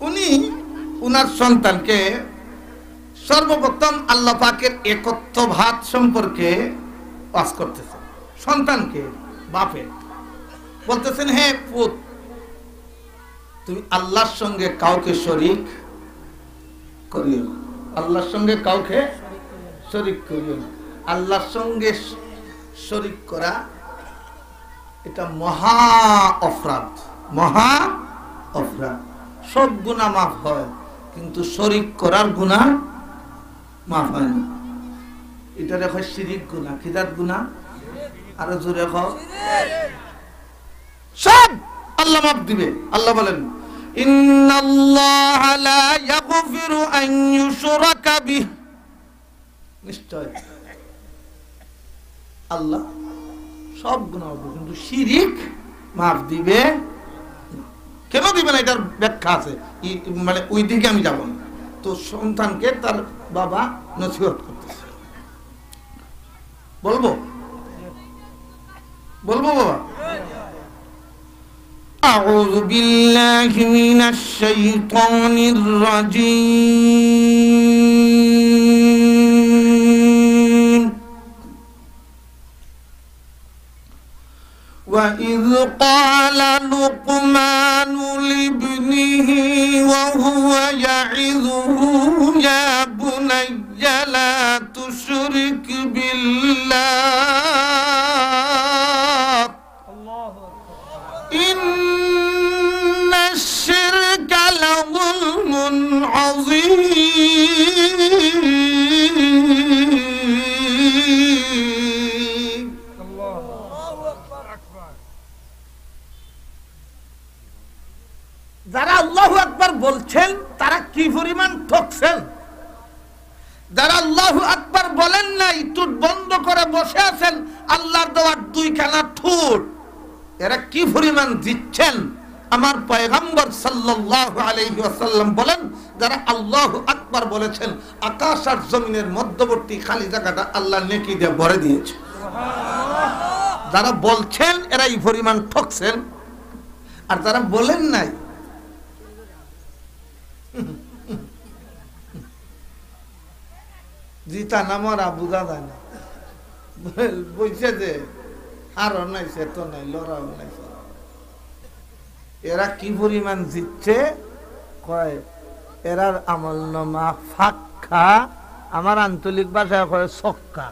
উনি উনার সন্তানকে সর্বপ্রথম আল্লাহ পাকের একত্ববাদ সম্পর্কে ওয়াজ করতেছেন। সন্তানকে বাপে বলতেছেন, হে পুত, তুমি আল্লাহর সঙ্গে কাউকে শরীক করিও না। আল্লাহর সঙ্গে কাউকে শরীক করিও না। আল্লাহর সঙ্গে শরীক করা এটা মহা অপরাধ, মহা অপরাধ। সব গুনাহ মাফ হয়, কিন্তু শরীক করার গুনাহ মাফ হয় না। এটা রেখো শিরিক গুনাহ। কিদাত গুনাহ? আরো জোরে কও। সব আল্লাহ মাফ দিবে। আল্লাহ বলেন, ইন্নাল্লাহা লা ইয়াগফিরু আন ইউশরাকা বিহি, নিশ্চয় আল্লাহ সব গুনাহ মাফ দিবে, কিন্তু শিরিক মাফ দিবে। কেন দিবে না এটার ব্যাখ্যা আছে, মানে ওই দিকে আমি যাব না। তো সন্তানকে তার বাবা নসিহত করতেছে। বলবো বলবো বাবা? আউযু বিল্লাহি মিনাশ শাইতানির রাজীম। وَإِذْ قَالَ لُقْمَانُ لِابْنِهِ وَهُوَ يَعِظُهُ يَا بُنَيَّ لَا تُشْرِكْ بِاللَّهِ إِنَّ الشِّرْكَ لَظُلْمٌ عَظِيمٌ। যারা আল্লাহু আকবার বলছেন তারা কি পরিমাণ ঠকছেন। যারা আল্লাহু আকবার বলেন নাই, ঠোঁট বন্ধ করে বসে আছেন, আল্লাহর দেওয়া দুইখানা ঠোঁট, এরা কি পরিমাণ দিচ্ছেন। আমার পয়গম্বর সাল্লাল্লাহু আলাইহি ওয়াসাল্লাম বলেন, যারা আল্লাহু আকবার বলেছেন, আকাশ আর জমিনের মধ্যবর্তী খালি জায়গাটা আল্লাহ নেকি দিয়ে ভরে দিয়েছে। যারা বলছেন এরা এই পরিমাণ ঠকছেন, আর যারা বলেন নাই, জিতা নামরা বুঝা যায় না। বলছে যে আরো নাইছে, তো নাই, লড়াও নাইছে। এরা কি পরিমাণ জিতছে কয়, এরার আমল নামা ফাঁকা, আমার আঞ্চলিক ভাষায় কয় ছক্কা।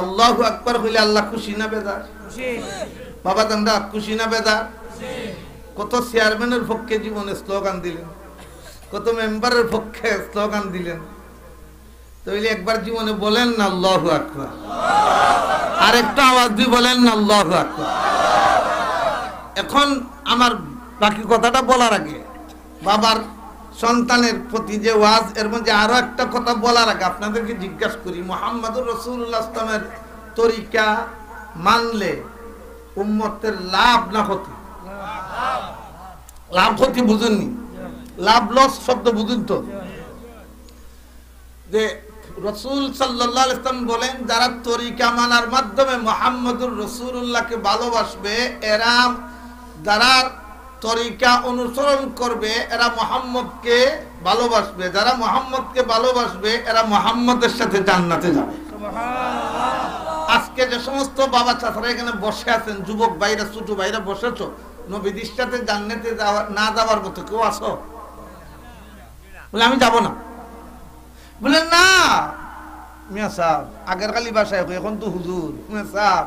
আল্লাহু আকবার হইলে আল্লাহ খুশি না বেজার? বাবা দান্দা খুশি না বেজার? কত চেয়ারম্যানের পক্ষে জীবনে স্লোগান দিলেন, কত মেম্বারের পক্ষে স্লোগান দিলেন। তাইলে একবার জীবনে বলেন না আল্লাহু আকবার, আর একটা আওয়াজ দিয়ে বলেন না আল্লাহু আকবার। এখন আমার বাকি কথাটা বলার আগে, বাবার সন্তানের প্রতি যে ওয়াজ, এর মধ্যে আরো একটা কথা বলার আগে আপনাদেরকে জিজ্ঞাসা করি, মুহাম্মদুর রাসূলুল্লাহ সাল্লাল্লাহু আলাইহি ওয়াসাল্লামের তরিকা মানলে উম্মতের লাভ না ক্ষতি? লাভ ক্ষতি বুঝেননি? লাভ লস শব্দ বুঝুন তো? যে রাসূল সাল্লাল্লাহু আলাইহি ওয়াসাল্লাম বলেন, যারা তরিকা মানার মাধ্যমে মুহাম্মদুর রাসূলুল্লাহকে ভালোবাসবে, এরা যারা তরিকা অনুসরণ করবে এরা মুহাম্মদকে ভালোবাসবে, যারা মুহাম্মদকে ভালোবাসবে এরা মুহাম্মদের সাথে জান্নাতে যাবে। সুবহানাল্লাহ। আজকে যে সমস্ত বাবা চাচারা এখানে বসে আছেন, যুবক ভাইরা, ছোট ভাইরা বসেছো, নবীর সাথে জান্নাতে না যাওয়ার মতো কেউ আছো? বলে আমি যাব না। বলে না মিয়া সাহেব, আগের কালি বাসায় এখন তো হুজুর। মিয়া সাহেব,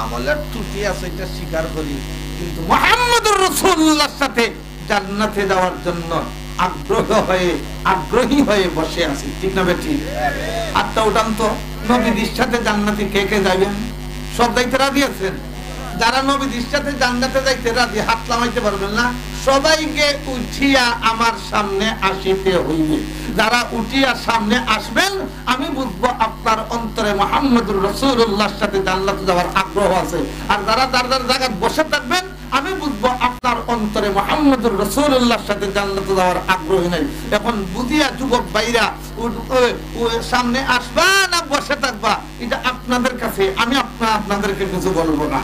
আমলের ত্রুটি আছে, এটা স্বীকার করি, কিন্তু মুহাম্মদুর রাসূলুল্লাহর সাথে জান্নাতে যাওয়ার জন্য আগ্রহী হয়ে বসে আছি। ঠিক না বেটি? হাতটা উঠান তো। নবীর সাথে জান্নাতে কে কে যাবেন? সব যাইতে রাজি আছেন? যারা নবীর সাথে জান্নাতে যাইতে রাজি হাত নামাইতে পারবেন না? সবাইকে উঠিয়া আমার সামনে আসিতে হইবে। যারা উঠিয়া সামনে আসবেন, আমি বুঝবো আপনার অন্তরে মুহাম্মদুর রাসূলুল্লাহর সাথে জান্নাতে যাওয়ার আগ্রহ আছে। আর যারা যার যার জায়গায় বসে থাকবেন, আমি বুঝবো আপনার অন্তরে মুহাম্মদুর রাসূলুল্লাহর সাথে জান্নাতে যাওয়ার আগ্রহ নাই। এখন বুঝিয়া যুবক ভাইরা সামনে আসবা না বসে থাকবা, এটা আপনাদের কাছে, আমি আপনাদেরকে কিছু বলবো না।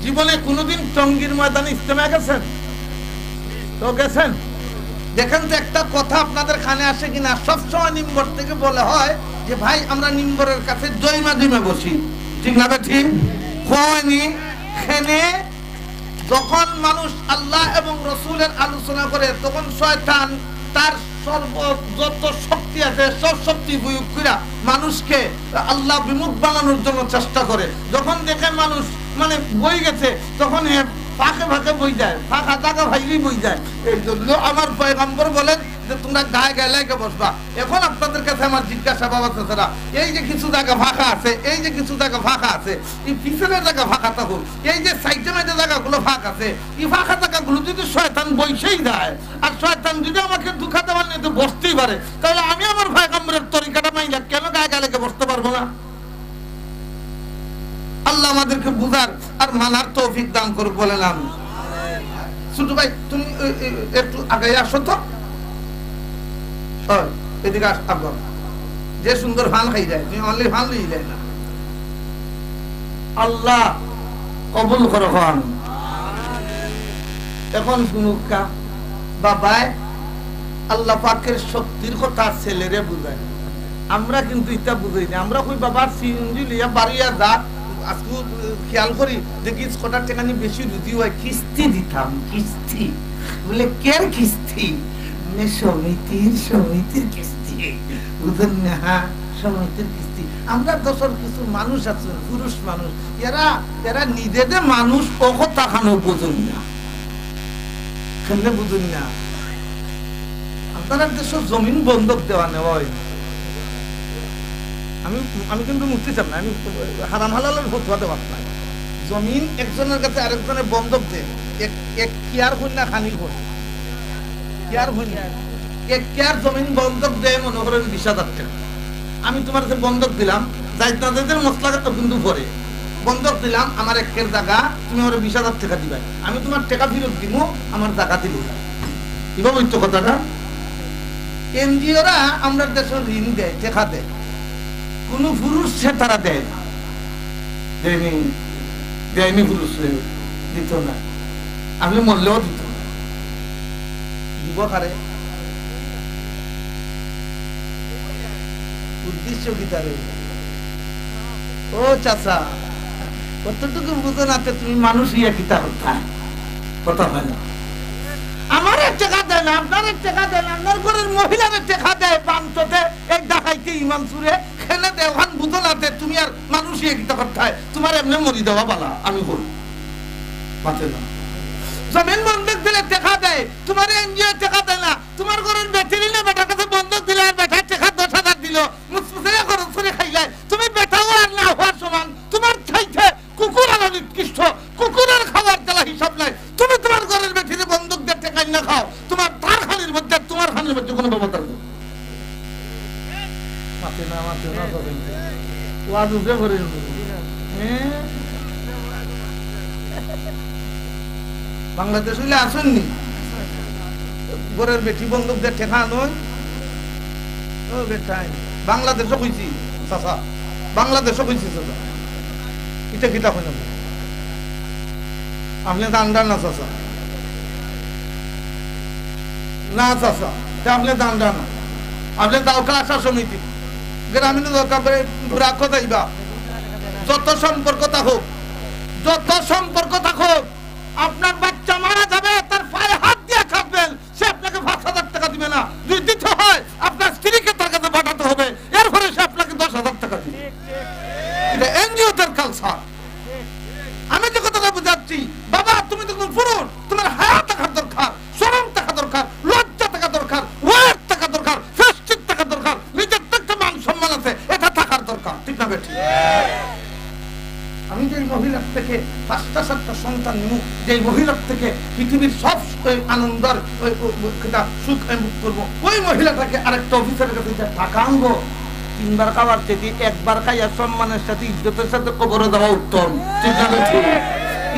জীবনে কোনদিন টঙ্গীর ময়দানে ইজতেমা গেছেন? তো গেছেন? দেখেন তো একটা কথা আপনাদের কানে আসে কিনা। সবসময় নিম্বর থেকে বলে হয় যে ভাই আমরা নিম্বরের কাছে জয়মা দিমে বসি। ঠিক না ঠিক? হয়নি খেনে যখন মানুষ আল্লাহ এবং রসুলের আলোচনা করে, তখন শয়তান তার যত শক্তি আছে সব শক্তি প্রয়োগ করে মানুষকে আল্লাহ বিমুখ বানানোর জন্য চেষ্টা করে। যখন দেখে মানুষ মানে বই গেছে, তখন ফাঁকে ফাঁকে বই যায়, ফাঁকা টাকা ভাইলেই বই যায়। এই জন্য আমার পয়গম্বর বলেন যে তোমরা গায়ে গায়ে লাগে বসবা। এখন আপনাদের কাছে আমার জিজ্ঞাসা, বাবা চাচারা, এই যে কিছু জায়গা ফাঁকা আছে, এই যে কিছু জায়গা ফাঁকা আছে, এই পিছনের জায়গা ফাঁকা থাকুক, এই যে সাইডে মাইডে জায়গাগুলো ফাঁকা আছে, এই ফাঁকা জায়গাগুলো যদি শয়তান বইসেই যায়, আর শয়তান যদি আমাকে দুঃখা দেওয়ার নিয়ে তো বসতেই পারে, তাহলে আমি আমার পয়গম্বরের তরিকাটা মাইলা কেন গায়ে গায়ে লেগে বসতে পারবো না? আল্লাহ আমাদেরকে বুঝার আর মানার তৌফিক দান করুক, বলেন আমিন। ছোট ভাই তুমি একটু আগে আসো তো, এদিকে আসো। যে সুন্দর ফান খাই যায়, তুমি অনলি ফান লিয়ে যায় না। আল্লাহ কবুল করো। এখন শুনুকা বাবাই, আল্লাহ পাকের শক্তির কথা ছেলেরে বুঝায়, আমরা কিন্তু এটা বুঝাই না। আমরা কই বাবার সিএনজি লিয়া বাড়িয়া যা, আজকে খেয়াল করি দেখি কটার টাকা নিয়ে বেশি যদি হয় কিস্তি দিতাম। কিস্তি বলে কের কিস্তি? সমিতির কিস্তি, বুঝেন না? হ্যাঁ, সমিতির কিস্তি। আমরা দশর কিছু মানুষ আছে, পুরুষ মানুষ, এরা নিজেদের মানুষ ও কথা খানো বুঝুন না, খেলে বুঝুন না। আপনারা দেশের জমিন বন্ধক দেওয়া নেওয়া হয়। আমি কিন্তু মুক্তি চান না, আমি হারাম হালালের ফতোয়া দেওয়ার না। জমিন একজনের কাছে আরেকজনের বন্ধক দেয়, এক কেয়ার হই না খানি হই, কেয়ার হই না, এক কেয়ার জমিন বন্ধক দেয় মনে করেন 20,000 টাকা। আমি তোমার কাছে বন্ধক দিলাম, যাইতাদের মশলা কিন্তু পরে বন্ধক দিলাম আমার একের জায়গা, তুমি আমার 20,000 টাকা দিবা, আমি তোমার টাকা ফেরত দিব, আমার জায়গা দিল। এবার ওই তো কথাটা। এনজিওরা আমরা দেশের ঋণ দেয়, টাকা দেয়, কোন পুরুষ সে তারা দেয় না, দেয়নি পুরুষ দিত না, আপনি মরলেও দিত না। দিব কারে? উদ্দেশ্য কি তারে? ও চাচা, কতটুকু বুঝো না তুমি মানুষ ইয়া কিতা কথা হয় না। আমার টাকা দেয় না, আপনার টাকা দেয় না, আপনার ঘরের মহিলার টাকা দেয়, বান্ততে এক ডাকাইতে ইমান সুরে খেলে দেওয়ান বুঝো না তুমি আর মানুষ ইয়ে কিতা করতে হয়, তোমার এমনি মরি দেওয়া বালা। আমি বল বাঁচে না, জমিন বন্ধক দিলে টাকা দেয়, তোমার এনজিও টাকা দেয় না, তোমার ঘরের ব্যাটারি না বেটার কাছে বন্ধক দিলে আর বেটার টাকা 10,000 দিল, মুসমুসে খরচ করে খাইলাই, তুমি বেটাও আর না হওয়ার সমান, তোমার চাইতে কুকুর আলো নিকৃষ্ট, কুকুরের খাবার ওয়াজ উঠে করে বাংলাদেশ হইলে আসেননি গোরের বেটি বন্দুক দিয়ে ঠেকা নয় ও বেটাই বাংলাদেশও কইছি চাচা বাংলাদেশও কইছি চাচা এটা কিতা হয় না আপনি দান্ডা না চাচা না চাচা আপনি দান্ডা না আপনি দাওকা আশা সমিতি গ্রামীণ দরকার করে রাখো যাইবা যত সম্পর্ক থাকুক আপনার বাচ্চা মারা যাবে তার পায়ে হাত দিয়ে খাবেন সে আপনাকে 5,000 টাকা দিবে না যদি দিতে হয় আপনার স্ত্রীকে তার কাছে পাঠাতে হবে এরপরে সে আপনাকে 10,000 টাকা দিবে এটা এনজিওদের কালচার আমি যে কথাটা বুঝাচ্ছি বাবা তুমি তো পুরুষ তোমার হায়া থাকার দরকার শরম থাকা দরকার লজ্জা থাকা দরকার ওয়ার থাকা দরকার ফেস্টিভ থাকা দরকার নিজের একটা মান সম্মান আছে এটা থাকার দরকার ঠিক না বেটি আমি যে মহিলার থেকে 5টা-7টা সন্তান নিব যে মহিলার থেকে পৃথিবীর সব আনন্দের সুখ আমি করবো ওই মহিলাটাকে আরেকটা অফিসারের কাছে টাকা আনবো 3বার খাবার থেকে 1বার খাইয়া সম্মানের সাথে ইজ্জতের সাথে কবরে দেওয়া উত্তম ঠিক না বেটি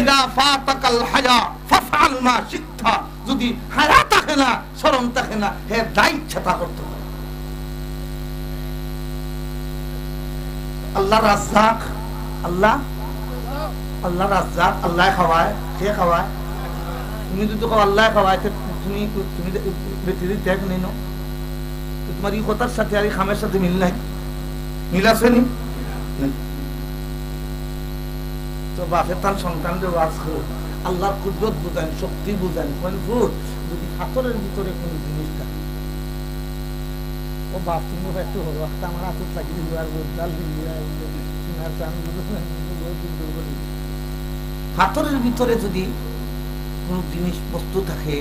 ইদা ফাতাকাল হায়া ফাফআল মা শিক্ষা যদি হায়া থাকে না শরম থাকে না হে যা ইচ্ছা তা করতে পারে আল্লাহ রাজ্জাক আল্লাহ রাজ্জাক আল্লাহ খাওয়ায় কে খাওয়ায় তুমি যদি আল্লাহ খাওয়ায় তুমি বেটির ত্যাগ নেই না তোমার এই কথার সাথে আর এই খামের সাথে মিল নাই মিল আছে নি তো বাপে তার সন্তানদের ওয়াজ করো আল্লাহর কুদরত বুঝান শক্তি বুঝান যদি পাথরের ভিতরে কোন জিনিস থাকে ও বাপ তুমি একটু হলো আমার হাত থাকি পাথরের ভিতরে যদি কোন জিনিস বস্তু থাকে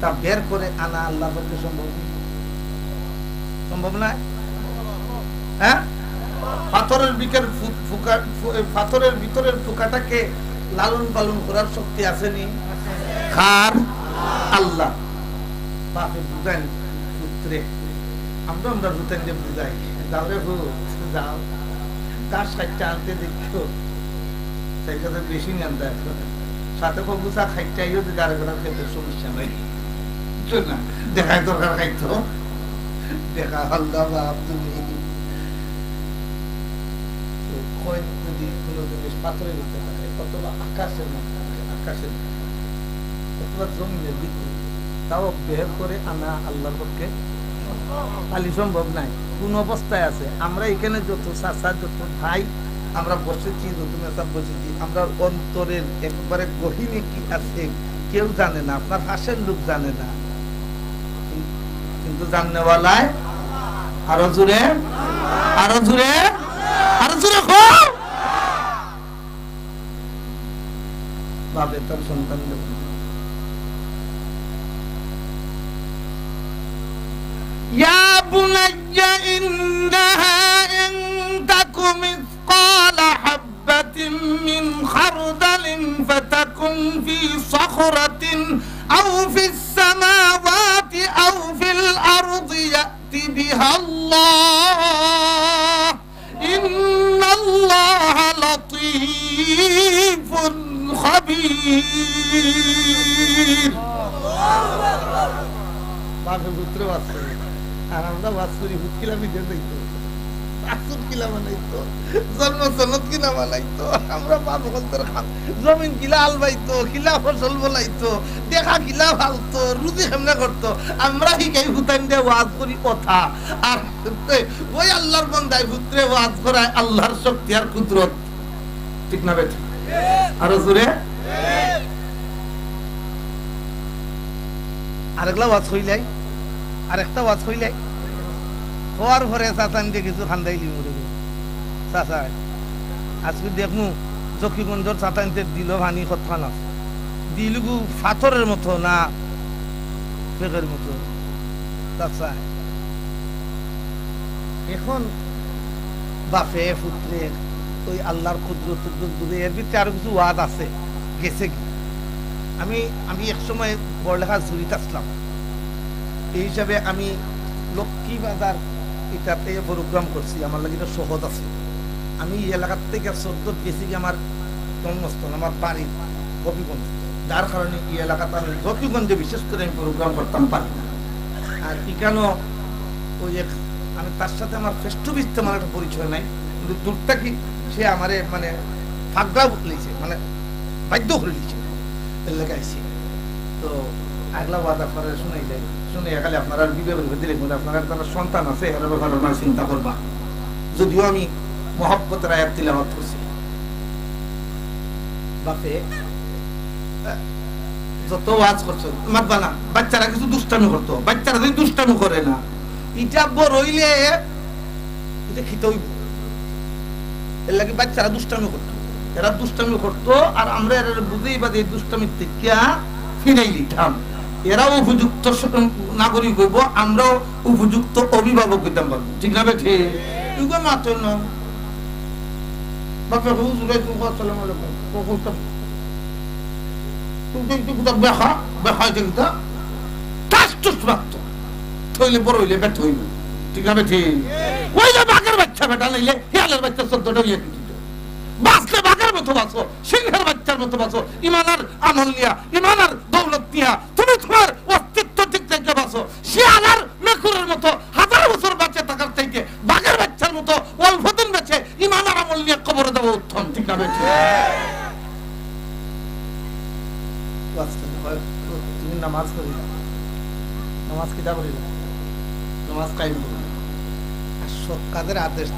তা বের করে আনা আল্লাহর পক্ষে সম্ভব না হ্যাঁ পাথরের ভিতরের পোকাটাকে লালন পালন করার শক্তি আসেনি কার আল্লাহ বাপে বুঝাই পুত্রে আমরা ভূতেন যে বুঝাই যাও রে যাও তার সাইটটা আনতে দেখছো সেই কথা বেশি নিয়ে আনতে সাথে কবুচা খাইটাইও যদি আরেক খেতে সমস্যা নাই না দেখায় দরকার খাইতো দেখা আল্লাহ বাপ তুমি যদি কোনো জিনিস পাথরের ভিতরে থাকে অথবা আকাশের মধ্যে আকাশের অথবা জমিনের ভিতরে তাও বের করে আনা আল্লাহর পক্ষে খালি সম্ভব নাই কোন অবস্থায় আছে আমরা এখানে যত চাচা যত ভাই আমরা বসেছি যত নেতা বসেছি আমরা অন্তরের একবারে গহীনে কি আছে কেউ জানে না আপনার হাসের লোক জানে না কিন্তু জাননেওয়ালায় আরো জোরে আরো জোরে আরো জোরে ভাবে তার সন্তান দেব ইয়া বুনাইয়া ইন্নাহা ইন তাকুম মিসকালা হাববাতিন মিন খারদালিন ফাতাকুন ফি সাখরাতিন আও ফিস সামাওয়াতি আও ফিল আরদি ইয়াতি বিহা আল্লাহ ইন্নাল্লাহা লাতীফুন খাবীর বাপে পুত্র বাচ্চা আর আমরা বাচ্চুরি হুত কিলা বিধে দিত আসুর কিলা বানাইতো জন্ম সনদ কিলা বানাইতো আমরা বাপ হলতের খাম জমিন কিলা আলবাইতো কিলা ফসল বলাইতো দেখা কিলা ফালতো রুজি সামনে করতো আমরা হিকাই হুতাইন দিয়ে ওয়াজ করি কথা আর ওই আল্লাহর বান্দায় পুত্রে ওয়াজ করায় আল্লাহর শক্তি আর কুদরত ঠিক না বেটা আরো জোরে আরেকলা ওয়াজ হইলাই আরেকটা ওয়াজ হইলাই হওয়ার পরে চাচান দিয়ে কিছু খান্দাইলি মরে চাচা আজকে দেখনু জকিগঞ্জর চাচানতে দিল ভানি কতখান আছে দিলগু পাথরের মতো না পেকের মতো চাচা এখন বাপে পুত্রে ওই আল্লাহর কুদরত বুঝে এর ভিতরে আরো কিছু ওয়াদ আছে গেছে কি আমি এক সময় পড়ালেখা জড়িত আসলাম এই হিসাবে আমি লক্ষ্মী বাজার এটাতে প্রোগ্রাম করছি আমার লাগে সহজ আছে আমি এই এলাকার থেকে 14 গেছি কি আমার জন্মস্থল, আমার বাড়ি হবিগঞ্জ, যার কারণে এই এলাকাতে আমি হবিগঞ্জে বিশেষ করে আমি প্রোগ্রাম করতাম পারি না। আর এখানেও ওই আমি তার সাথে আমার ফেস টু ফেস তেমন একটা পরিচয় নাই, কিন্তু দূরটা কি সে আমারে মানে ফাঁকড়া লিছে, মানে বাধ্য করে লিছে লাগাইছে। তো আগলা ওয়াদা করে শুনে যাই, শুনে একালে আপনারা বিবেক দিলে আপনার একটা সন্তান আছে এর ব্যাপারে আপনারা চিন্তা করবা। যদিও আমি মহব্বতের আয়াত তিলাওয়াত করছি, বাপে যত ওয়াজ করছো মাতবা না, বাচ্চারা কিছু দুষ্টামি করতো, বাচ্চারা যদি দুষ্টামি করে না এটা বড় হইলে এটা খেতে হইব, এর লাগে বাচ্চারা দুষ্টামি করতো, এরা দুষ্টামি করতো আর আমরা এরা বুঝেই বাদে এই দুষ্টামির থেকে ফিরাই দিতাম। এরাও উপযুক্ত নাগরিক হইব, আমরাও উপযুক্ত অভিভাবক হইতাম পারবো, ঠিক না বেঠে? মাত্র না বাপে হুজুর আসসালামু আলাইকুম দেখা দেখা এটা টাস টুস মাত্র থইলে বড় হইলে ব্যর্থ হইব, ঠিক না বেঠে? ওই যে বাঘের বাচ্চা বেটা নাইলে হিয়ালের বাচ্চা 14টা হইয়া দিত, বাঁচলে বাঘের মতো বাঁচো, সিংহের বাচ্চার মতো বাঁচো, ইমানার আমল নিয়া, ইমানার দৌলত নিয়া তুমি তোমার অস্তিত্ব ঠিক থেকে বাঁচো। শিয়ালার মেকুরের মতো হাজার বছর বাঁচে থাকার থেকে বাঘের বাচ্চার মতো অল্প দিন বেঁচে ইমানার আমল নিয়ে কবরে দেওয়া উত্তম, ঠিক না বেঠে? তুমি নামাজ করি, নামাজ কিতা করি, নামাজ কায়েম করি, আর সৎ কাজের আদেশ,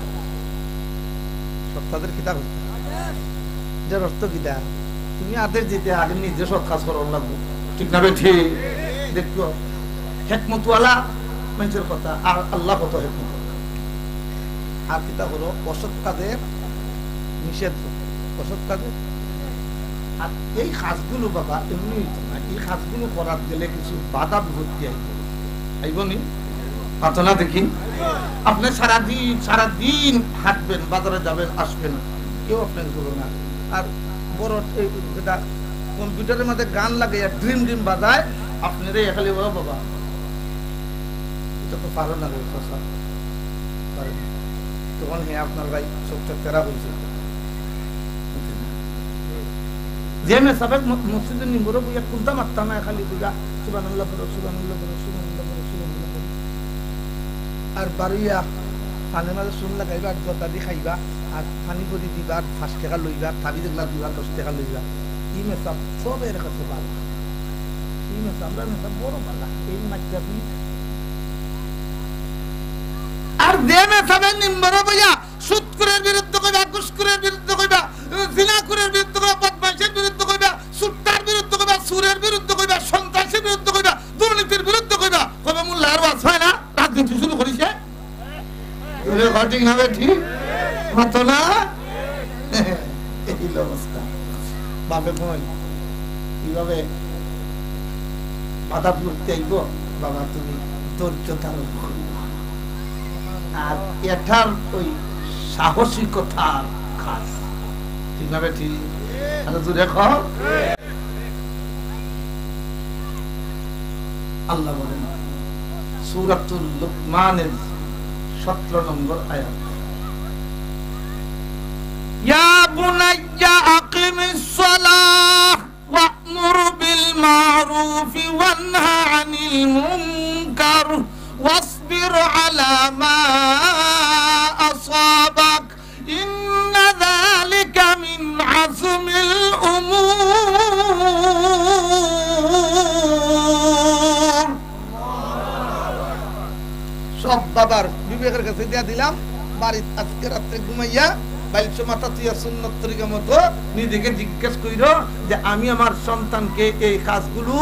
সৎ কাজের কিতা করতে, যার অর্থ কিতা তুমি আদেশ দিতে আগে নিজে সৎ কাজ করার লাগবে, ঠিক না বেঠে? দেখো হেকমতওয়ালা মানুষের কথা আর আল্লাহ কত হেকমত, আর কিতা করো অসৎ কাজের নিষেধ, অসৎ কাজের। আর এই কাজগুলো বাবা এমনি না, এই কাজগুলো করার গেলে কিছু বাধা বিপত্তি আইব নি, পাতো না দেখি। আপনি সারাদিন হাঁটবেন, বাজারে যাবেন আসবেন, কেউ আপনাকে করবে না। আর বড় যেটা কম্পিউটারের মধ্যে গান লাগে ড্রিম ড্রিম বাজায়, আপনারা এখানে বাবা এটা তো পারো না, তখন হ্যাঁ আপনার ভাই সবটা তেরা হয়েছে। যে মে সাবেক মসজিদের নিম্বর বুঝা কুলতা মারতাম না, খালি বুঝা সুবহানাল্লাহ পড়ো, সুবহানাল্লাহ পড়ো, সুবহানাল্লাহ পড়ো, সুবহানাল্লাহ পড়ো। আর বাড়িয়া পানির মাঝে চুন লাগাইবা, আর জতা দি খাইবা, আর পানি পরি দিবা, আর 5 টাকা লইবা, থাবি দেখলা দিবা, 10 টাকা লইবা। ই মেসাব সব এর কাছে ভালো, ই মেসাব আমরা মেসাব বড় ভালো, এই মাইকাবি। আর যে মেসাবের নিম্বর বুঝা সুদকুরের বিরুদ্ধে কইবা, ঘুষখোরের বিরুদ্ধে কইবা, জিনাকুরের বিরুদ্ধে কইবা, বদমাইশের বিরুদ্ধে কইবা, সুট্টার বিরুদ্ধে কইবা, সুরের বিরুদ্ধে কইবা, সন্ত্রাসের বিরুদ্ধে কইবা, দুর্নীতির বিরুদ্ধে কইবা, কইবা মোল্লার ওয়াজ হয় না, রাজনীতি শুরু করিছে। এর ঘটিং হবে ঠিক হতো না, এই অবস্থা। বাপে কই কিভাবে বাধা বিপত্তি আইব, বাবা তুমি ধৈর্য ধারণ করো। আর এটার ওই সাহসিকতার কাজ, ঠিক না বেঠি? দেখো আল্লাহ বলেন সূরাতুল লুকমানের 17 নম্বর আয়াত, ইয়া বুনাইয়া আকিমিস সালাহ ওয়া'মুর বিল মা'রুফ ওয়ানহা আনিল মুনকার واصبر على ما أصابك إن ذلك من عزم الأمور। সব বাবার বিবেকের কাছে দিয়া দিলাম, বাড়ির আজকে রাত্রে ঘুমাইয়া বাইলছো মাথা তুইয়া সুন্নত তরিকা মতো নিজেকে জিজ্ঞেস কইরো যে আমি আমার সন্তানকে এই কাজগুলো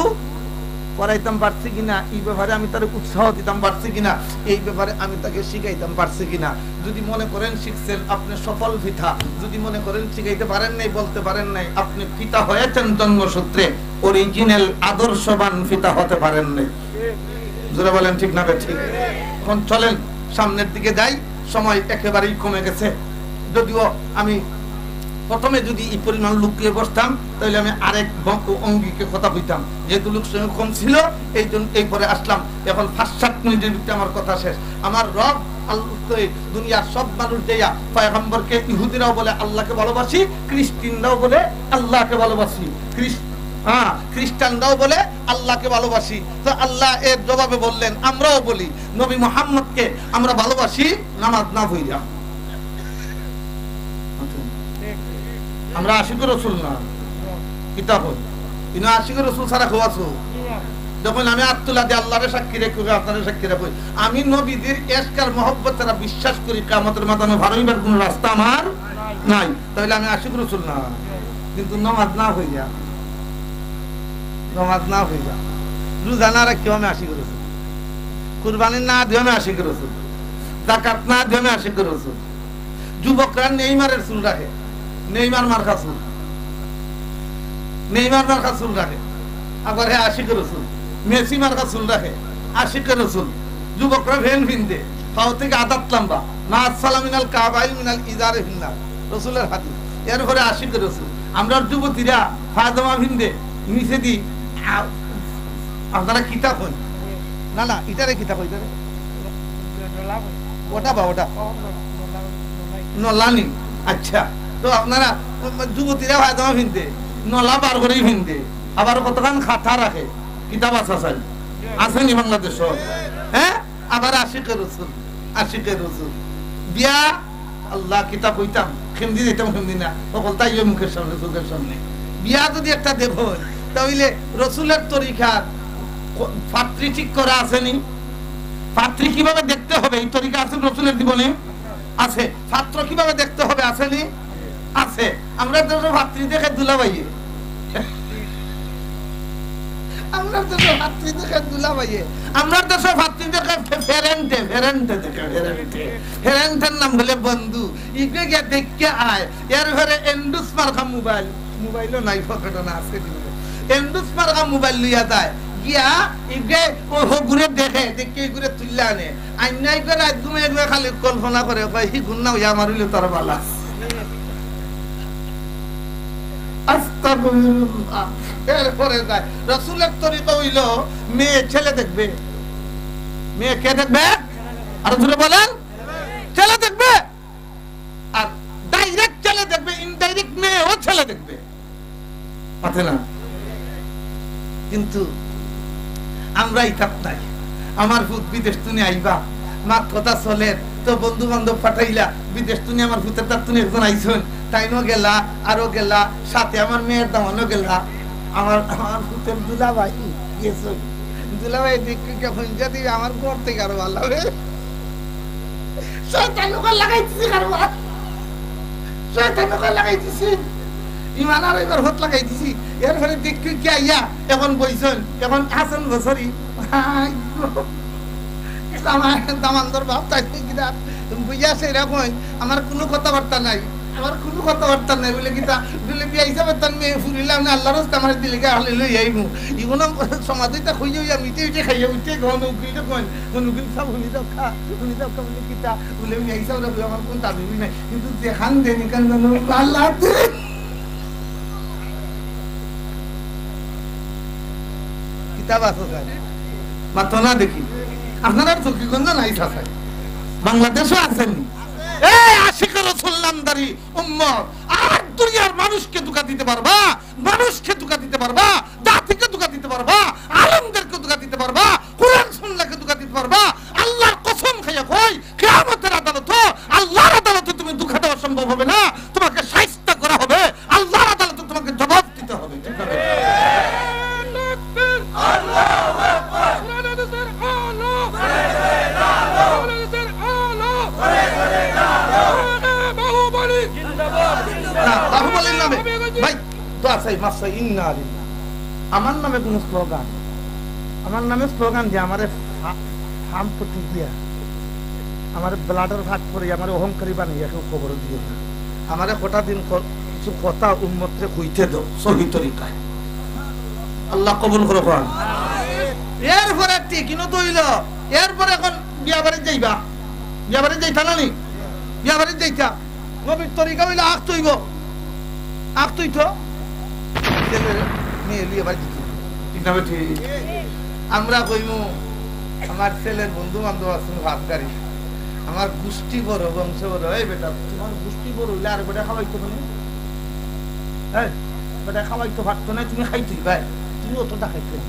করাইতাম পারছি কিনা, এই ব্যাপারে আমি তার উৎসাহ দিতাম পারছি কিনা, এই ব্যাপারে আমি তাকে শিখাইতাম পারছি কিনা। যদি মনে করেন শিখছেন আপনি সফল পিতা, যদি মনে করেন শিখাইতে পারেন নাই, বলতে পারেন নাই, আপনি পিতা হয়েছেন জন্মসূত্রে, অরিজিনাল আদর্শবান পিতা হতে পারেন নাই। জোরে বলেন ঠিক না ঠিক? এখন চলেন সামনের দিকে যাই, সময় একেবারেই কমে গেছে। যদিও আমি প্রথমে যদি এই পরিমাণ লুকিয়ে বসতাম তাহলে আমি আরেক অঙ্গিকে কথা বলতাম, যেহেতু লোক সংখ্যা কম ছিল এই জন্য এই পরে আসলাম। এখন 5-7 মিনিটের ভিতরে আমার কথা শেষ। আমার রব দুনিয়ার সব মানুষ দেয়া পয়গম্বরকে, ইহুদিরাও বলে আল্লাহকে ভালোবাসি, খ্রিস্টানরাও বলে আল্লাহকে ভালোবাসি, খ্রিস্টানরাও বলে আল্লাহকে ভালোবাসি। তো আল্লাহ এর জবাবে বললেন আমরাও বলি নবী মুহাম্মদকে আমরা ভালোবাসি নামাজ না পড়িয়া। আমরা আশিক রাসূল না কিতাব ইনা আশিক রাসূল ছাড়া খোয়াছো। যখন আমি আত্মুল্লাহ দিয়ে আল্লাহরে সাক্ষী রেখে আপনাদের সাক্ষী রাখবো, আমি নবীদের এশকার মহব্বত তারা বিশ্বাস করি কিয়ামতের মাদানে ভালোইবার কোনো রাস্তা আমার নাই, তাহলে আমি আশিক রাসূল না। কিন্তু নামাজ না হয়ে যা, নামাজ না হয়ে যা, রোজা না রাখিও আমি আশিক রাসূল, কুরবানি না দিও আমি আশিক রাসূল, যাকাত না দিও আমি আশিক রাসূল। যুবকরা নেইমারের চুল রাখে, নেইমার মার্কা চুল, নেইমার মার্কা চুল রাখে, আবার হে আশিক রাসূল। মেসি মার্কা চুল রাখে, আশিক রাসূল। যুবকরা ভেন ভিন্দে, পাও থেকে আদাত লম্বা, মা আসসালাম মিনাল কাবাইল মিনাল ইজারে ভিন্না, রাসূলের হাদিস। এরপরে আশিক রাসূল। আমরা যুবতীরা ফায়জামা ভিন্দে, নিচে দি আপনারা কিতাব হন না, না ইটারে কিতাব ইটারে ওটা বা ওটা নলানি। আচ্ছা, তো আপনারা যুবতীরা ফায়জামা ভিন্দে, নলা বার করেই ভিন্দে, আবার কতক্ষণ খাতা রাখে, কিতাব আসেনি বাংলাদেশ। হ্যাঁ, আবার আশিকের রাসূল, আশিকের রাসূল। বিয়া আল্লাহ কিতাব হইতাম, খেমদি দিতাম, খেমদি না সকল তাই মুখের সামনে, চোখের সামনে। বিয়া যদি একটা দেব তাহলে রসুলের তরিকা পাত্রী ঠিক করা আসেনি? পাত্রী কিভাবে দেখতে হবে এই তরিকা আছে রসুলের জীবনে? আছে। পাত্র কিভাবে দেখতে হবে আসেনি? আছে। আমরা দেশের পাত্রী দেখে দুলাভাইয়ে, আমরা দেশের পাত্রী দেখে দুলাভাইয়ে, আমরা দেশের পাত্রী দেখে ফেরেন্টে, ফেরেন্টে দেখে ফেরেন্টে, ফেরেন্টের নাম হলে বন্ধু। ইগে গিয়ে দেখে আয়, এর ঘরে এন্ডুস মার্কা মোবাইল, মোবাইলও নাই পকেটে না, আছে এন্ডুস মার্কা মোবাইল লইয়া যায় গিয়া ইগে ও ঘুরে দেখে, দেখে ঘুরে তুললে আনে, আইনাই করে রাত ঘুমে খালি কল্পনা করে কয় হি গুণ না হইয়া মারিলে তার বালা। আস্তাগফিরুল্লাহ। এরপরে যায় রাসূলের তরিকা হইল মেয়ে ছেলে দেখবে, মেয়ে কে দেখবে? আর জোরে বলেন, ছেলে দেখবে। আর ডাইরেক্ট ছেলে দেখবে, ইনডাইরেক্ট মেয়েও ছেলে দেখবে, পাতে না। কিন্তু আমরা ইতাপ নাই। আমার ভূত বিদেশ তুমি আইবা, মাত কথা চলে তো বন্ধু বান্ধব পাঠাইলা বিদেশ তুমি, আমার ভূতের তার তুমি একজন আইসন, তাইনও গেলা, আরো গেলা, সাথে আমার মেয়ের দামানো গেলা। আমার আমার ভূতের দুলাভাই গেছো, দুলাভাই দেখি কেমন যদি আমার ঘর থেকে আরো ভালো হবে। শয়তান লোক লাগাইতেছি, কারবার শয়তান লোক লাগাইতেছি, ইমান আর এবার হত লাগাইতেছি। এরপরে দেখি কি আইয়া এখন বইছেন, এখন হাসান বছরি দামান্দর বাপ তাই কিনা বুঝিয়া সেরকম আমার কোনো কথাবার্তা নাই, আমার কোনো কথাবার্তা নাই বলে কিতা বলে বিয়া হিসাবে তার মেয়ে ফুরিলাম না, আল্লাহর রাস্তা আমার দিলে হালে লই আইমু। ইগুলো সমাজটা খুঁজে হইয়া মিটে উঠে খাইয়া উঠে ঘন উকিলটা কন উকিল সব শুনি যাও খা, শুনি যাও খা বলে কিতা বলে বিয়া হিসাবে রাখলে আমার কোনো দাবি নাই। কিন্তু যেখান দেনি কেন জানো আল্লাহ কিতাব আছে মাত্র না দেখি। আপনারা চকিগঞ্জ নাই সাথে বাংলাদেশও আসেননি। এই আশিক রাসূল নামদারি উম্মত আর দুনিয়ার মানুষকে ধোঁকা দিতে পারবা, মানুষকে ধোঁকা দিতে পারবা, জাতিকে ধোঁকা দিতে পারবা, আলেমদেরকে ধোঁকা দিতে পারবা, কোরআন সুন্নাহকে ধোঁকা দিতে পারবা। আল্লাহর কসম খাইয়া কই কিয়ামতের আদালতে, আল্লাহর আদালতে তুমি ধোঁকা দেওয়া সম্ভব হবে না, তোমাকে শায়েস্তা করা হবে, আল্লাহর আদালতে তোমাকে জবাব দিতে হবে। ঠিক আছে? আল্লাহু আকবার। আমার নামে কোন স্লোগান, আমার নামে স্লোগান যে আমার ফার্ম প্রতি দিয়া আমার ব্লাডের ভাগ করে আমার অহংকারী বানিয়ে এখন খবর দিয়ে আমার কটা দিন কিছু কথা উন্মত্রে কইতে দাও সহি তরিকায়। আল্লাহ কবুল করে। এরপরে কিনো তৈল, এরপরে এখন বিয়া বাড়ি যাইবা, বিয়া বাড়ি যাইতা না নি, বিয়া বাড়ি যাইতা নবীর তরিকা হইলে আখ তৈব, আখ তুই তো ছেলে মেয়ে লিয়ে বাড়ি দিত ঠিক না ঠিক আমরা কইমু আমার ছেলের বন্ধু বান্ধব আছেন ভাত গাড়ি আমার গোষ্ঠী বড় বংশ বড় এই বেটা তোমার গোষ্ঠী বড় হইলে আর বেটা খাওয়াইতো না হ্যাঁ বেটা খাওয়াইতো পারতো না তুমি খাইতুই ভাই তুমি অতটা খাইতো না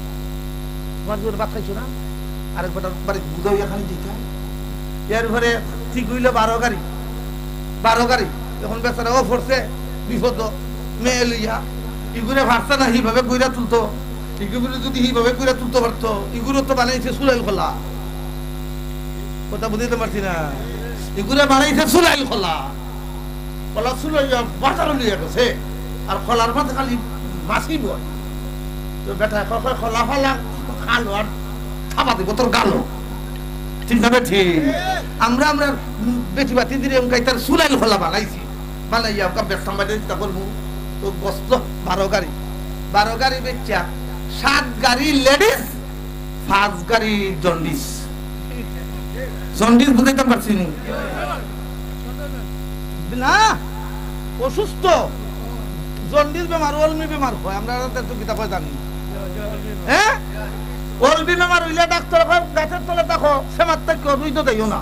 তোমার জোর ভাত খাইছো না আর বেটা বাড়ি বুঝাও এখানে দিতে এর ঘরে ঠিক হইলো 12 গাড়ি এখন বেচারা ও ফরছে বিপদ মেয়ে লইয়া ইগুরে ভারসা না হিভাবে কইরা তুলতো ইগুরে যদি হিভাবে কইরা তুলতে পারতো ইগুলো তো বানাইছে সুলাইল খোলা কথা বুঝতে পারছি না ইগুরে বানাইছে সুলাইল খোলা খোলা সুলাইয়া বাজারে লিয়ে গেছে আর খোলার মাঝে খালি মাছি বয় তো বেটা কয় খোলা ফলা খালো আর খাবা দিব তোর গালো ঠিক না ঠিক আমরা বেটি বাতি দিয়ে তার সুলাইল খোলা বানাইয়া ওকে বেসাম বাড়ি চিন্তা করবো তো বসলো 12 গাড়ি বেচা 7 গাড়ি লেডিস 5 গাড়ি জন্ডিস বুঝাইতে পারছি না অসুস্থ জন্ডিস বেমার অলমি বেমার হয় আমরা তো কিতা কয় জানি হ্যাঁ অলমি বেমার হইলে ডাক্তার গাছের তলে দেখো সেমার থেকে রুই তো দেইও না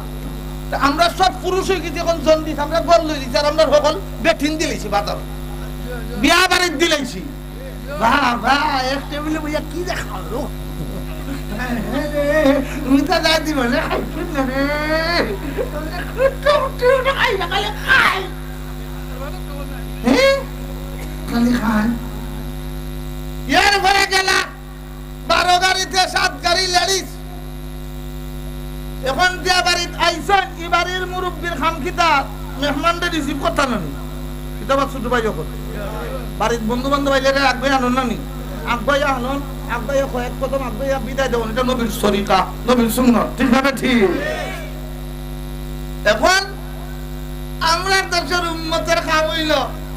আমরা সব পুরুষ হয়ে গেছি এখন জন্ডিস আমরা গল লই দিছি আর আমরা সকল বেঠিন দিলেছি বাজার বিয়া বাড়ি দিলেছি বাবা এক টেবিলে বইয়া কি দেখালো উইতা যাই দিব রে খাইছিস না রে খাই না খাই খালি খাই ইয়ার ঘরে গেলা 12 গাড়িতে 7 গাড়ি লেডিস এখন যে বাড়িতে আইসন এই বাড়ির মুরব্বীর খামখিতা মেহমানদের রিসিভ করতে নানি কিতা বাদ ছোট ভাই যখন বাড়ির বন্ধু বান্ধব আইলে আগ ভাই আনন নানি আগ ভাই আনন আগ ভাই কয়েক কদম আগ ভাই বিদায় দেবেন এটা নবীর তরিকা নবীর সুন্নাত ঠিক না ঠিক এখন আমরা দেশের উম্মতের কাম হইল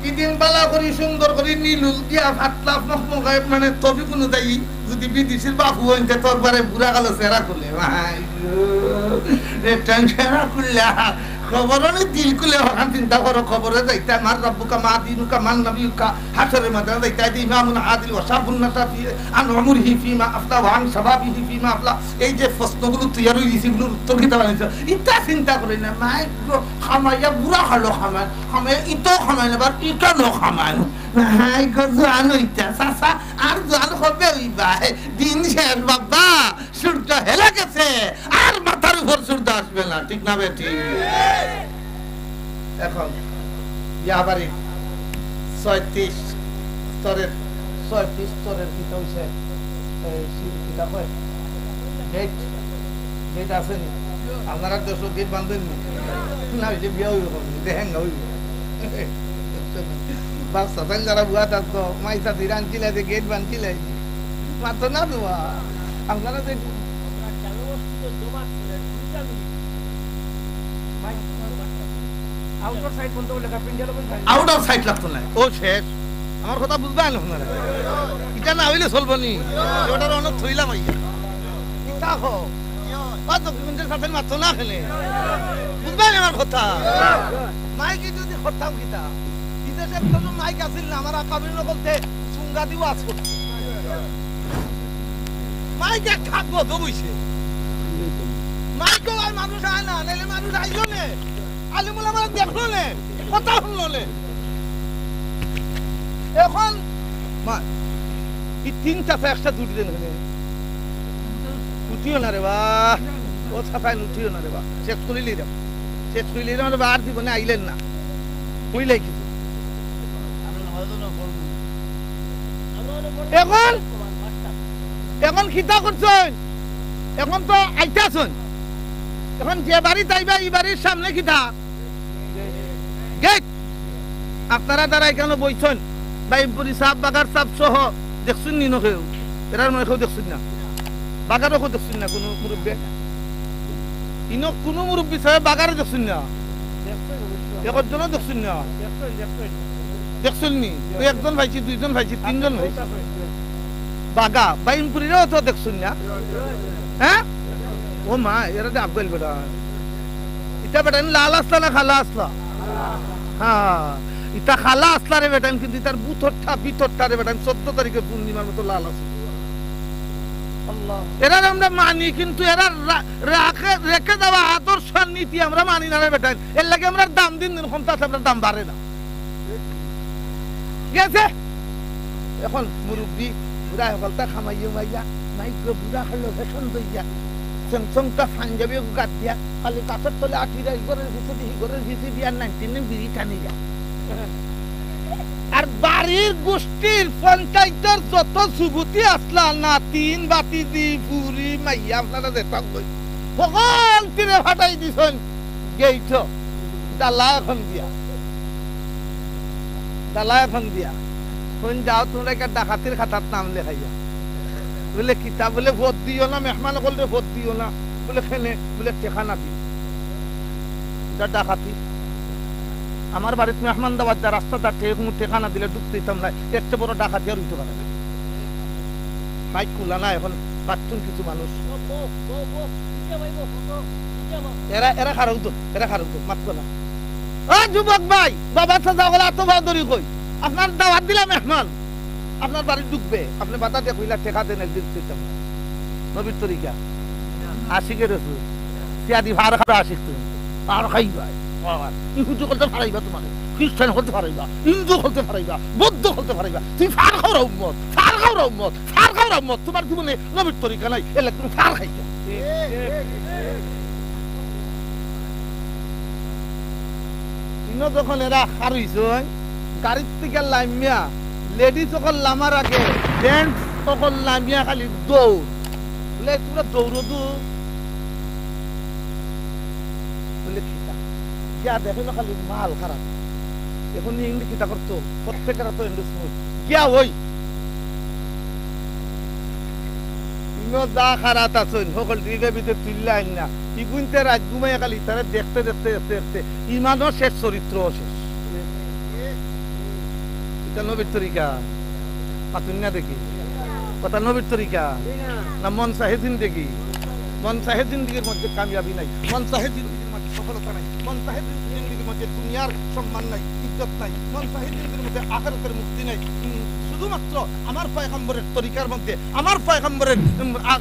ইদিন বালা করি সুন্দর করি নীলুল দিয়া ফাতলা মখমগায় মানে তবে কোনো যাই যদি বিদেশির বাপু হইতে তোর বারে বুড়া গেল চেহারা করলে ভাই চেহারা করলে খবরনে দিল কুলে হকান চিন্তা করো খবরে যাইতে আমার রব্বুকা মা দিনুকা মান নবিয়ুকা হাসরের ময়দানে যাইতে ইমামুন আদিল ওয়া শাবুন নাসাফি আন উমরিহি ফিমা আফলা ওয়া আন শাবাবিহি ফিমা আফলা এই যে প্রশ্নগুলো তৈরি হইছে গুলোর উত্তর দিতে পারছে ইতা চিন্তা করি না মাই খামাইয়া বুড়া হলো খামাই ইতো খামাই না বার ইটা নো খামাই হাই গজান হইতা সাসা আর জান হবে হইবা দিন শেষ বাবা সূর্য হেলা গেছে আর মাথার উপর সূর্য আসবে না ঠিক না বেটি এখন ইয়াবারি 36 স্তরের কিতা হইছে এই কিতা কয় গেট আছে নি আপনারা দেশে গেট বাঁধেন না হইলে বিয়া হইব দেখেন না হইব বাচ্চা তাই যারা বুয়া থাকতো মাইসা দিরান চিলাই গেট বাঁধছিলাই মাত্র না দেওয়া আপনারা যে আউটার সাইড লাগতো না ও শেষ আমার কথা বুঝবা না আপনারা এটা না হইলে চলবো নি ওটার অনেক থইলাম দেখো ডকুমেন্টের সাথে মাত্র না খেলে বুঝবা না আমার কথা মাইকে যদি হতাম কিতা বিদেশের কোনো মাইক আসিল না আমার আকাবির বলতে সুঙ্গা দিও আজ করতে মাইকে থাকবো তো বুঝছে মাইকে আর মানুষ আয় না নাহলে মানুষ আইলো নে আলিমুল আমার দেখলো নে কথা শুনলো নে এখন এই 3টা ফ্যাক্টটা দুটি দেন উঠিও না রে বা ও ছাপাই উঠিও না রে বা চেক করিলি রে চেক করিলি রে আর দিব না আইলেন না কইলাই কিছু এখন খিতা করছেন এখন তো আইতাছেন এখন যে বাড়ি যাইবা এই বাড়ির সামনে খিতা গেট আপনারা দ্বারা এখানে বইছেন বাইমপুরি সাপ বাগার সাপ সহ দেখছেন নি নকেও এরার মনে কেউ দেখছেন না বাগারও কেউ দেখছেন না কোনো মুরব্বী ইনো কোনো মুরব্বী সাহেব বাগারে দেখছেন না একজনও দেখছেন না দেখছেন নি ওই একজন ভাইছি 2জন ভাইছি 3জন ভাইছি বাগা বাইমপুরিরও তো দেখছেন না হ্যাঁ ও মা এরা যে আব্বাইল বেটা এটা বেটা লাল আসলা না খালা আসলা হ্যাঁ ইটা খালা আসলারে বেটান কিন্তু তার বুথরটা ভিতরটারে বেটান 14 তারিখে পূর্ণিমার মতো লাল আছে এরা আমরা মানি কিন্তু এরা রেখে দেওয়া আদর্শ নীতি আমরা মানি না রে বেটান এর লাগে আমরা দাম দিন দিন ক্ষমতা আছে আপনার দাম বাড়ে না গেছে এখন মুরব্বী বুড়া হলতা খামাইয়া মাইয়া মাইক্রো বুড়া হলো ফ্যাশন দইয়া স্যামসাংটা পাঞ্জাবি গাত দিয়া খালি কাছের তলে আঠিরা ঘরের ভিতরে দিয়া 19 বিড়ি টানি যা আর বাড়ির গোষ্ঠীর পঞ্চায়েতের যত যুবতী আসলা না তিন বাতি দি পুরি মাইয়া আপনারা যেতাম কই সকল তীরে ফাটাই দিছেন গেইছ ডালা এখন দিয়া কোন যাও তোমরা একটা ডাকাতির খাতার নাম লেখাইয়া বলে কিতাব বলে ভোট দিও না মেহমান করলে ভোট দিও না বলে খেলে বলে টেকানা দিও এটা ডাকাতি আমার বাড়িতে মেহমান দাবার যা রাস্তা তার টেকানা দিলে ঢুকতে দিতাম না একটা বড় ডাকাতি আর উঠতে পারে না মাইক খুলা না এখন পাচ্ছুন কিছু মানুষ এরা খারাপ মাত্র না যুবক ভাই বাবা সাজা বলে এত বাহাদুরি কই আপনার দাওয়াত দিলা মেহমান আপনার বাড়ি ঢুকবে আপনি বাতা দিয়ে কইলা টেকা দেন একদিন দিতাম না নবীর তরিকা আশিকের রসুল সিয়াদি ভার খাবে আশিক তুমি আর খাইবা ইহুদি করতে পারাইবা তোমার খ্রিস্টান হতে পারাইবা হিন্দু হতে পারাইবা বৌদ্ধ হতে পারাইবা তুমি ফার খাওয়া উম্মত তোমার জীবনে নবীর তরিকা নাই এলে তুমি ফার খাইবা যখন এরা হারইছ গাড়ির থেকে লামিয়া লেডিস সকল লামার আগে জেন্টস সকল লামিয়া খালি দৌড় বলে তোমরা দৌড়ো বলে খিতা গিয়া দেখে না খালি মাল খারাপ এখন ইংলি খিতা করতো প্রত্যেকের তো ইংলিশ গিয়া ওই যা খারাপ আছেন সকল দিকে ভিতরে তুললে আইন না ইগুনতে রাত ঘুমাই খালি তারা দেখতে ইমানও শেষ চরিত্র শেষ এটা নবীর তরিকা পাতুন না দেখি কথা নবীর তরিকা না মন চাহে জিন্দেগি মন চাহে জিন্দেগির মধ্যে কামিয়াবি নাই মন চাহে জিন্দেগির মধ্যে সফলতা নাই মন চাহে জিন্দেগির মধ্যে দুনিয়ার সম্মান নাই ইজ্জত নাই মন চাহে জিন্দেগির মধ্যে আখিরাতের মুক্তি নাই শুধুমাত্র আমার পয়গম্বরের তরিকার মধ্যে আমার পয়গম্বরের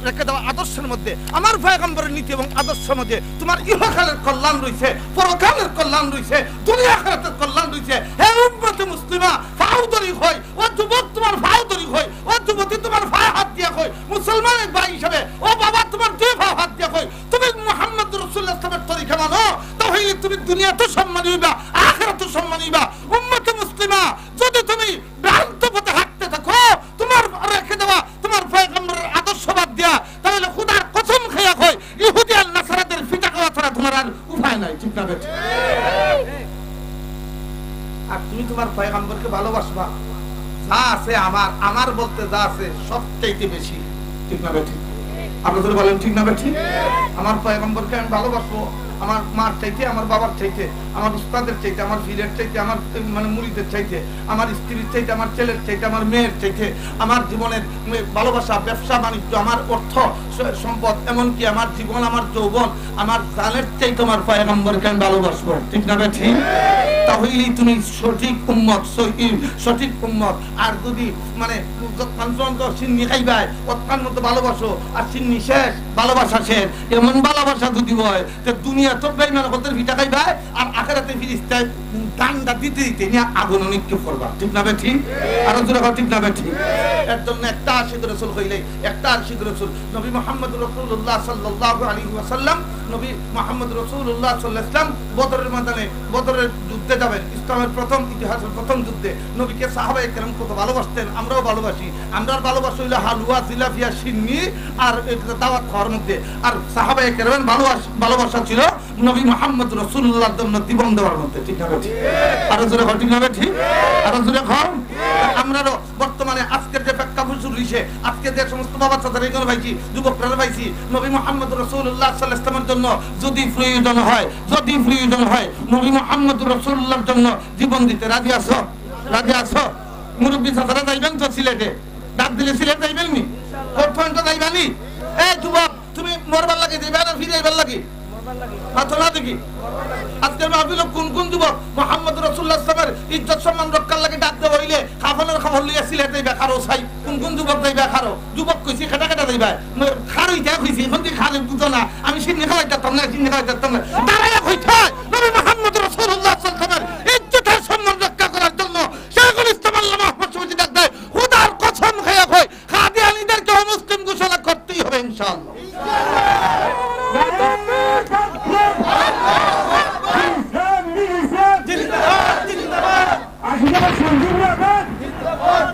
রেখে দেওয়া আদর্শের মধ্যে আমার পয়গম্বরের নীতি এবং আদর্শের মধ্যে তোমার ইহকালের কল্যাণ রয়েছে পরকালের কল্যাণ রয়েছে দুনিয়া আখিরাতের কল্যাণ রয়েছে হে উম্মতে মুসলিমা ফাউদরি হই ও যুবক তোমার ফাউদরি হই ও যুবতী তোমার ফায়ে হাত দিয়া কই মুসলমানের ভাই হিসেবে ও বাবা তোমার দুই ফায়ে হাত দিয়া কই তুমি মুহাম্মদ রাসূলুল্লাহ সাল্লাল্লাহু আলাইহি তরিকা মানো তাহলে তুমি দুনিয়াতে সম্মান হইবা আখিরাতে সম্মান হইবা উম্মতে মুসলিমা যদি তুমি ভ্রান্ত পথে হাঁটতে থাকো তোমার রেখে দেওয়া তোমার পয়গম্বরের আদর্শ বাদ দিয়া তাহলে খোদার কসম খেয়া কই ইহুদি আর নাসারাদের ফিতা খাওয়া ছাড়া তোমার আর উপায় নাই ঠিক না বেটা আর তুমি তোমার পয়গম্বরকে ভালোবাসবা যা আছে আমার বলতে যা আছে সবচেয়ে বেশি ঠিক না বেটা আপনাদের বলেন ঠিক না বেটা আমার পয়গম্বরকে আমি ভালোবাসবো আমার মার চাইতে আমার বাবার চাইতে আমার উস্তাদের চাইতে আমার ফিরের চাইতে আমার মানে মুরিদের চাইতে আমার স্ত্রীর চাইতে আমার ছেলের চাইতে আমার মেয়ের চাইতে আমার জীবনের ভালোবাসা ব্যবসা বাণিজ্য আমার অর্থ সম্পদ এমনকি আমার জীবন আমার যৌবন আমার জানের চাইতে আমার পয়গম্বরকে আমি ভালোবাসবো ঠিক না ঠিক তাহলেই তুমি সঠিক উম্মত আর যদি মানে সিন্নি খাইবাই অত্যন্ত ভালোবাসো আর সিন্নি শেষ ভালোবাসা শেষ এমন ভালোবাসা যদি হয় দুনিয়া তো বেঈমান হতে ভিটা খাইবাই আর আখিরাতে ফিরিস্তায় দান্ডা দিতে নিয়ে আগুন নিক্ষেপ করবা ঠিক না ঠিক আর জোরে ঠিক না ঠিক এর জন্য একটা আশিক রাসূল হইলে একটা আশিক রাসূল নবী মুহাম্মদ রাসূলুল্লাহ সাল্লাল্লাহু আলাইহি ওয়াসাল্লাম নবী মুহাম্মদ রাসূলুল্লাহ সাল্লাল্লাহু আলাইহি ওয়াসাল্লাম বদরের ময়দানে বদরের যুদ্ধে যাবেন ইসলামের প্রথম ইতিহাসের প্রথম যুদ্ধে নবীকে সাহাবায়ে কেরাম কত ভালোবাসতেন আমরাও ভালোবাসি আমরার ভালোবাসা হইলো হালুয়া জিলাফিয়া সিন্নি আর দাওয়াত খাওয়ার মধ্যে আর সাহাবায়ে কেরামের ভালোবাসা ছিল নবী মুহাম্মদ রাসূলুল্লাহর জন্য জীবন দেওয়ার মধ্যে ঠিক না ঠিক আর জোরে ঠিক না ঠিক আর জোরে খাও আমরাও বর্তমানে আজকের যে প্রেক্ষাপট রইছে আজকে যে সমস্ত বাবা চাচারা এগুলো ভাইছি যুবকরা ভাইছি নবী মুহাম্মদ রাসূলুল্লাহ সাল্লাল্লাহু আলাইহি ওয়াসাল্লামের জন্য যদি প্রয়োজন হয় নবী মুহাম্মদ রাসূলুল্লাহর জন্য জীবন দিতে রাজি আছো মুরব্বি চাচারা যাইবেন তো সিলেটে ডাক দিলে সিলেট যাইবেন নি কোট পয়েন্ট যাইবানি এই যুবক তুমি মরবার লাগে দিবা না ফিরে যাইবার লাগে মাথা না দেখি আজকের মাহফিল কোন কোন যুবক মুহাম্মদ রাসূলুল্লাহ সাল্লাল্লাহু আলাইহি ওয়াসাল্লামের ইজ্জত সম্মান রক্ষার লাগি ডাক দেওয়া হইলে কাফনের খবর লইয়া সিলেটে বেকারও চাই কোন কোন যুবক যাইবা খারো যুবক কইছি খাটা খাটা যাইবা খারই যা কইছি এখন কি খারে বুঝো না আমি সিন্নি খাওয়াই দিতাম না সিন্নি খাওয়াই দিতাম না দাঁড়াইয়া কইতা নবী মুহাম্মদ রাসূলুল্লাহ সাল্লাল্লাহু আলাইহি ওয়াসাল্লামের ইজ্জতের সম্মান রক্ষা করার জন্য শাইখুল ইসলাম আল্লামা আহমদ শফি ডাক দেয় খোদার কসম খাইয়া কই কাদিয়ানীদেরকে মুসলিম ঘোষণা করতেই হবে ইনশাআল্লাহ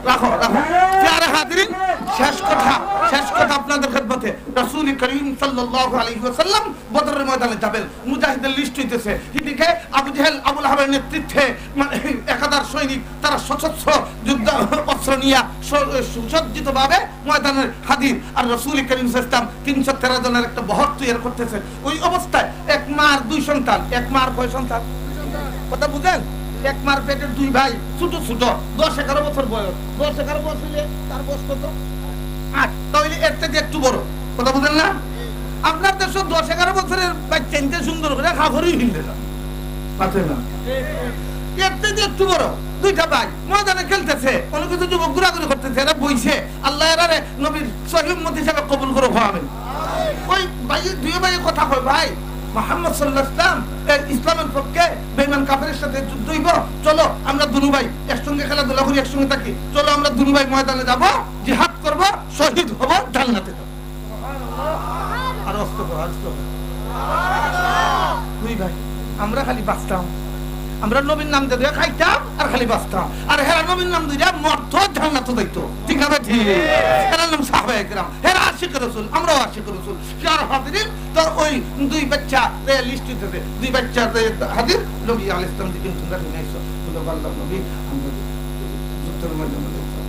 রাখো রাখো প্যারে হাজিরিন শেষ কথা আপনাদের খেদমতে রাসূল করিম সাল্লাল্লাহু আলাইহি ওয়াসাল্লাম বদরের ময়দানে যাবেন মুজাহিদের লিস্ট হইতেছে এদিকে আবু জেহেল আবুল আহাবের নেতৃত্বে 1000 সৈনিক তারা সশস্ত্র যুদ্ধ অস্ত্র নিয়ে সুসজ্জিতভাবে ময়দানে হাজির আর রাসূল করিম সাল্লাল্লাহু আলাইহি ওয়াসাল্লাম 313 জনের একটা বহর তৈরি করতেছেন ওই অবস্থায় এক মার দুই সন্তান এক মার কয় সন্তান কথা বুঝেন এক মার পেটের দুই ভাই ছোট ছোট 10-11 বছর বয়স 10-11 বছর হইলে তার বয়স কত 8 তাহলে এর থেকে একটু বড় কথা বুঝেন না আপনার দেশ 10-11 বছরের বাচ্চা ইনতে সুন্দর করে খাবারই হিলতে না পাতে না এর থেকে একটু বড় দুইটা ভাই ময়দানে খেলতেছে অনেক কিছু যুবক ঘোরাঘুরি করতেছে এরা বইছে আল্লাহ এরারে নবীর সহিহ উম্মত হিসেবে কবুল করে খাওয়াবেন ওই ভাই দুই ভাই কথা কয় ভাই মুহাম্মদ সাল্লাল্লাহু আলাইহি ওয়াসাল্লাম ইসলামের পক্ষে বেঈমান কাফেরের সাথে যুদ্ধ হইব চলো আমরা দুনু ভাই একসঙ্গে খেলাধুলা করি একসঙ্গে থাকি চলো আমরা দুনু ভাই ময়দানে যাব জিহাদ করব শহীদ হব জান্নাতে যাব সুবহানাল্লাহ আর সুবহানাল্লাহ দুই ভাই আমরা খালি বাঁচতাম আমরা নবীর নাম দিয়ে খাইতাম আর খালি বাঁচতাম আর হেরা নবীর নাম দিয়ে মর্ত জান্নাতে যাইতো ঠিক আছে ঠিক এরা নাম সাহাবায়ে কেরাম হেরা আশিক রাসূল আমরাও আশিক রাসূল চার হাজির তো ওই দুই বাচ্চা লিস্ট হইতেছে দুই বাচ্চা হাজির নবী আলাইহিস সালাম দিকে তোমরা শুনাইছো বলে আল্লাহ নবী আমরা যুদ্ধের ময়দানে যাইতাম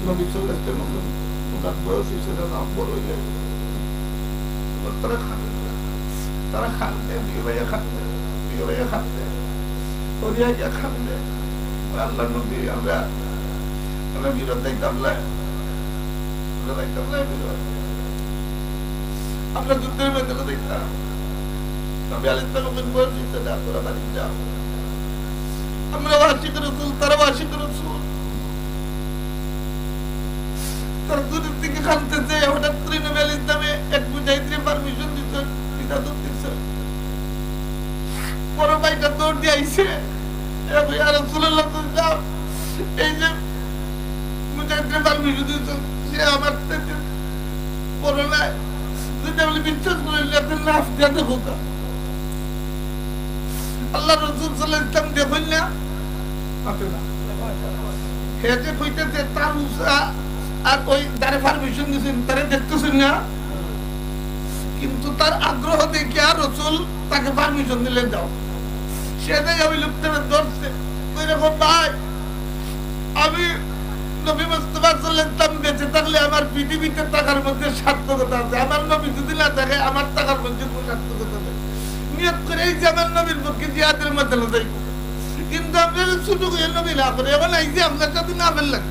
নবী সাল্লাল্লাহু আলাইহি ওয়াসাল্লাম ওনার বয়স হিসেবে না বড় হয়ে যায় তারা খানতে দুই ভাইয়া খানতে ওরিয়া গিয়া খানতে আল্লাহ নবী আমরা বিরোধ দেখতাম আমরা যুদ্ধের ময়দানে দেখতাম নবী আলাইহিস সালামের বয়স হইছে না তোরা বাড়ি যাও আমরা আশিক রাসূল তারা আশিক রাসূল তার দূরের থেকে খানতেছে হঠাৎ করে নবী আলাইহিস সালামে এক মুজাহিদের পারমিশন দিতেন ইজাজত দিতেন বড় ভাইটা দৌড় দিয়ে আইছে ইয়া রাসূলুল্লাহ যাও এই যে মুজাহিদের পারমিশন দিতেন সে আমার থেকে বড় ভাই যদি আপনি বিশ্বাস করেন আপনার নাফ দিয়ে দেখো আল্লাহ রাসূল সাল্লাল্লাহু আলাইহি ওয়াসাল্লাম দেখুন না হে যে কইতেছে তার উসা আর ওই দারে পারমিশন দিছেন তারে দেখতেছেন না কিন্তু তার আগ্রহ দেখে আর রাসূল তাকে পারমিশন দিলেন দাও সেটাই আমি লুপ্তরে ধরছে ওই রকম ভাই আমি নবী মুস্তাফা সাল্লাল্লাহু আলাইহি ওয়াসাল্লাম বেঁচে থাকলে আমার পৃথিবীতে টাকার মধ্যে সার্থকতা আছে আমার নবী যদি না থাকে আমার টাকার মধ্যে কোনো সার্থকতা নেই নিয়ত করে এই যে আমার নবীর পক্ষে জিহাদের ময়দানে যাইব কিন্তু আপনার ছোট করে নবী না করে এমন এই যে আপনার যদি না ফেললেন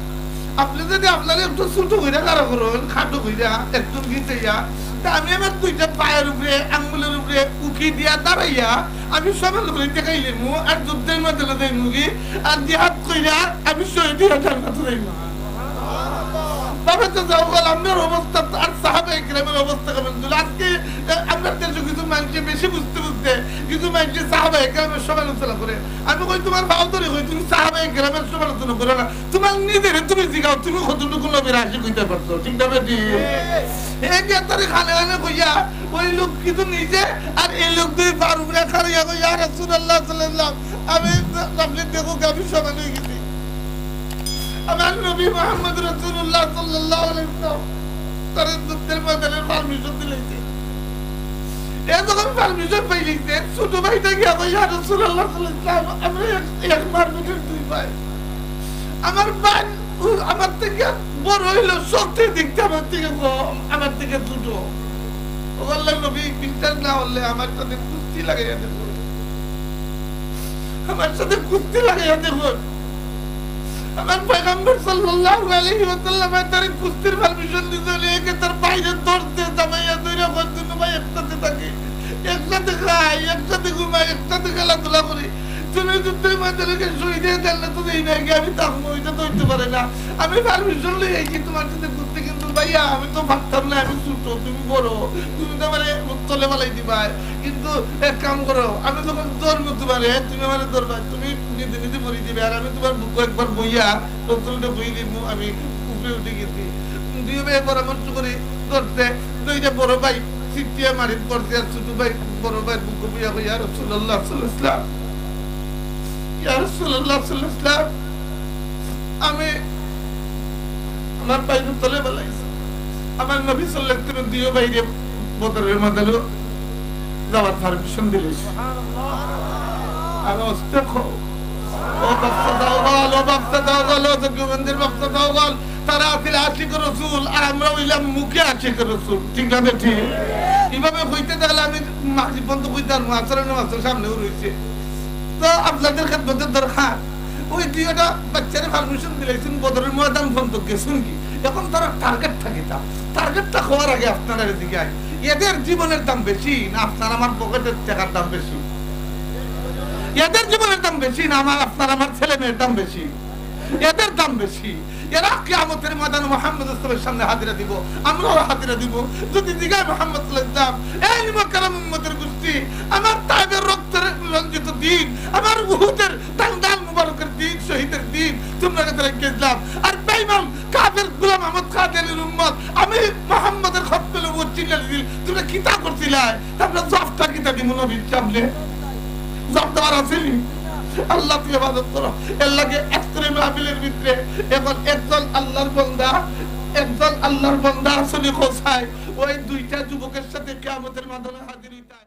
আপনি যদি আপনার একটু ছোট করে কারো করবেন খাটো কইরা একটু গিয়েয়া তা আমি আমার দুইটা পায়ের উপরে আঙ্গুলের উপরে উকি দিয়া দাঁড়াইয়া আমি সবাই করে দেখাইলাম আর যুদ্ধের ময়দানে যাইব আর জিহাদ কইরা আমি শহীদ হয়ে জান্নাতে যাইব বাবা তো যাও বল আমার অবস্থা আর সাহাবায়ে কেরামের অবস্থা কেমন ছিল আজকে আমরা দেশে কিছু মানুষ বেশি বুঝতে কিছু মানুষ সাহাবায়ে কেরামের সমালোচনা করে আমি কই তোমার ভাও ধরে কই তুমি সাহাবায়ে কেরামের সমালোচনা করো না তোমার নিজের তুমি জিগাও তুমি কতটুকু নবীর আশিক হইতে পারছো ঠিক না বেটি এই যে তারে খানে কইয়া ওই লোক কিন্তু নিজে আর এই লোক দুই পার উপরে খাড়িয়া কই ইয়া রাসূলুল্লাহ সাল্লাল্লাহু আলাইহি ওয়াসাল্লাম আপনি দেখো আমি সমান হয়ে গেছি আমার নবী মুহাম্মদ রাসূলুল্লাহ সাল্লাল্লাহু আলাইহি ওয়াসাল্লাম তার যুদ্ধের ময়দানে পারমিশন দিলেছে এই যখন পারমিশন পাইলেছে ছোট ভাইটা গিয়া কই ইয়া রাসূলুল্লাহ সাল্লাল্লাহু আলাইহি ওয়াসাল্লাম আমরা এক মারপিটের দুই ভাই আমার ভাই আমার থেকে বড় হইলো শক্তির দিকটা আমার থেকে কম আমার থেকে ছোট আল্লাহ নবী বিশ্বাস না হলে আমার সাথে কুস্তি লাগাইয়া দেখুন আমার সাথে কুস্তি লাগাইয়া দেখুন আমার পয়গম্বর সাল্লাল্লাহু আলাইহি ওয়াসাল্লাম তার কুস্তির পারমিশন দিতেন একে তার বাইরে ধরতে জামাইয়া দইরা বন্ধু ভাই একসাথে থাকে একসাথে খাই, একসাথে ঘুমাই, একসাথে খেলাধুলা করি। তুমি যুদ্ধের ময়দানে শহীদে জান্নাত তো দেই নাকি আমি থাকবো, এটা তো হইতে পারে না। আমি পারমিশন লই আইছি তোমার সাথে ঘুরতে, কিন্তু ভাইয়া আমি তো ভাবতাম না আমি ছোট, তুমি বড়, তুমি তো মানে তলে ফেলাই দিবা। কিন্তু এক কাম করো, আমি যখন ধরবো তোমারে, তুমি আমার ধরবা, তুমি নিজে নিজে পড়ি দিবে, আর আমি তোমার বুক একবার বইয়া রসুলটা বই দিব। আমি উপরে উঠে গেছি, দুই ভাই পরামর্শ করে ধরতে, দুইটা বড় ভাই চিটিয়া মারিত করতে, আর ছোট ভাই বড় ভাই বুক বইয়া বইয়া রাসূলুল্লাহ সাল্লাল্লাহু আলাইহি ওয়াসাল্লাম, ইয়া রাসূলুল্লাহ সাল্লাল্লাহু আলাইহি ওয়াসাল্লাম, আমি আমার পায়ের তলে বলাইছি। আমার নবী সাল্লাল্লাহু আলাইহি ওয়াসাল্লাম দুই ভাইরে বদরের ময়দানে যাওয়ার পারমিশন দিলেন। আর অস্তে খাও, ও বাচ্চা দাও বল, ও বাচ্চা দাও বল, ও যোগ্যবন্ধের বাচ্চা দাও বল। তারা আছিল আশিক রাসূল, আর আমরা হইলাম মুখে আশিক রাসূল। ঠিক না ঠিক? এইভাবে হইতে থাকলে আমি মাঝি বন্ধ হইতে আর আচরণের মাছের সামনেও রয়েছে। তো আপনাদের খেদমতের দরকার, ওই দুইটা বাচ্চারে পারমিশন দিলেছেন, বদরের ময়দান বন্ধ গেছেন কি, এখন তারা টার্গেট থাকে, টার্গেটটা হওয়ার আগে আপনারা এদিকে আয়। এদের জীবনের দাম বেশি না আপনার আমার পকেটের টাকার দাম বেশি? এদের জীবনের দাম বেশি না আপনার আমার ছেলে মেয়ের দাম বেশি? এদের দাম বেশি। এরা কিয়ামতের ময়দানে মুহাম্মদ সাল্লাল্লাহু সামনে হাজিরা দিব, আমরাও হাজিরা দিব। যদি দিগায় মুহাম্মদ সাল্লাল্লাহু আলাইহি ওয়াসাল্লাম, এই মুকাররম উম্মতের গোষ্ঠী, আমার তাইবের রক্তের রঞ্জিত দিন, আমার উহুদের দান মুবারকের দিন, শহীদের দিন তোমরা কাছে রেখে দিলাম। আর বেঈমান কাফের গোলাম আহমদ কাদেরের উম্মত, আমি মুহাম্মদের খতমে নবুয়ত চিল্লা দিল, তোমরা কিতা করছিলা? তোমরা জফটা কিতা দিব নবীর সামনে? জফটা আর আসেনি। আল্লাহ তুই ইবাদত করো, এর লাগে একত্রে মাহফিলের ভিতরে এখন একজন আল্লাহর বান্দা আসলে কোথায়? ওই দুইটা যুবকের সাথে কিয়ামতের মাঠে হাজির হইতে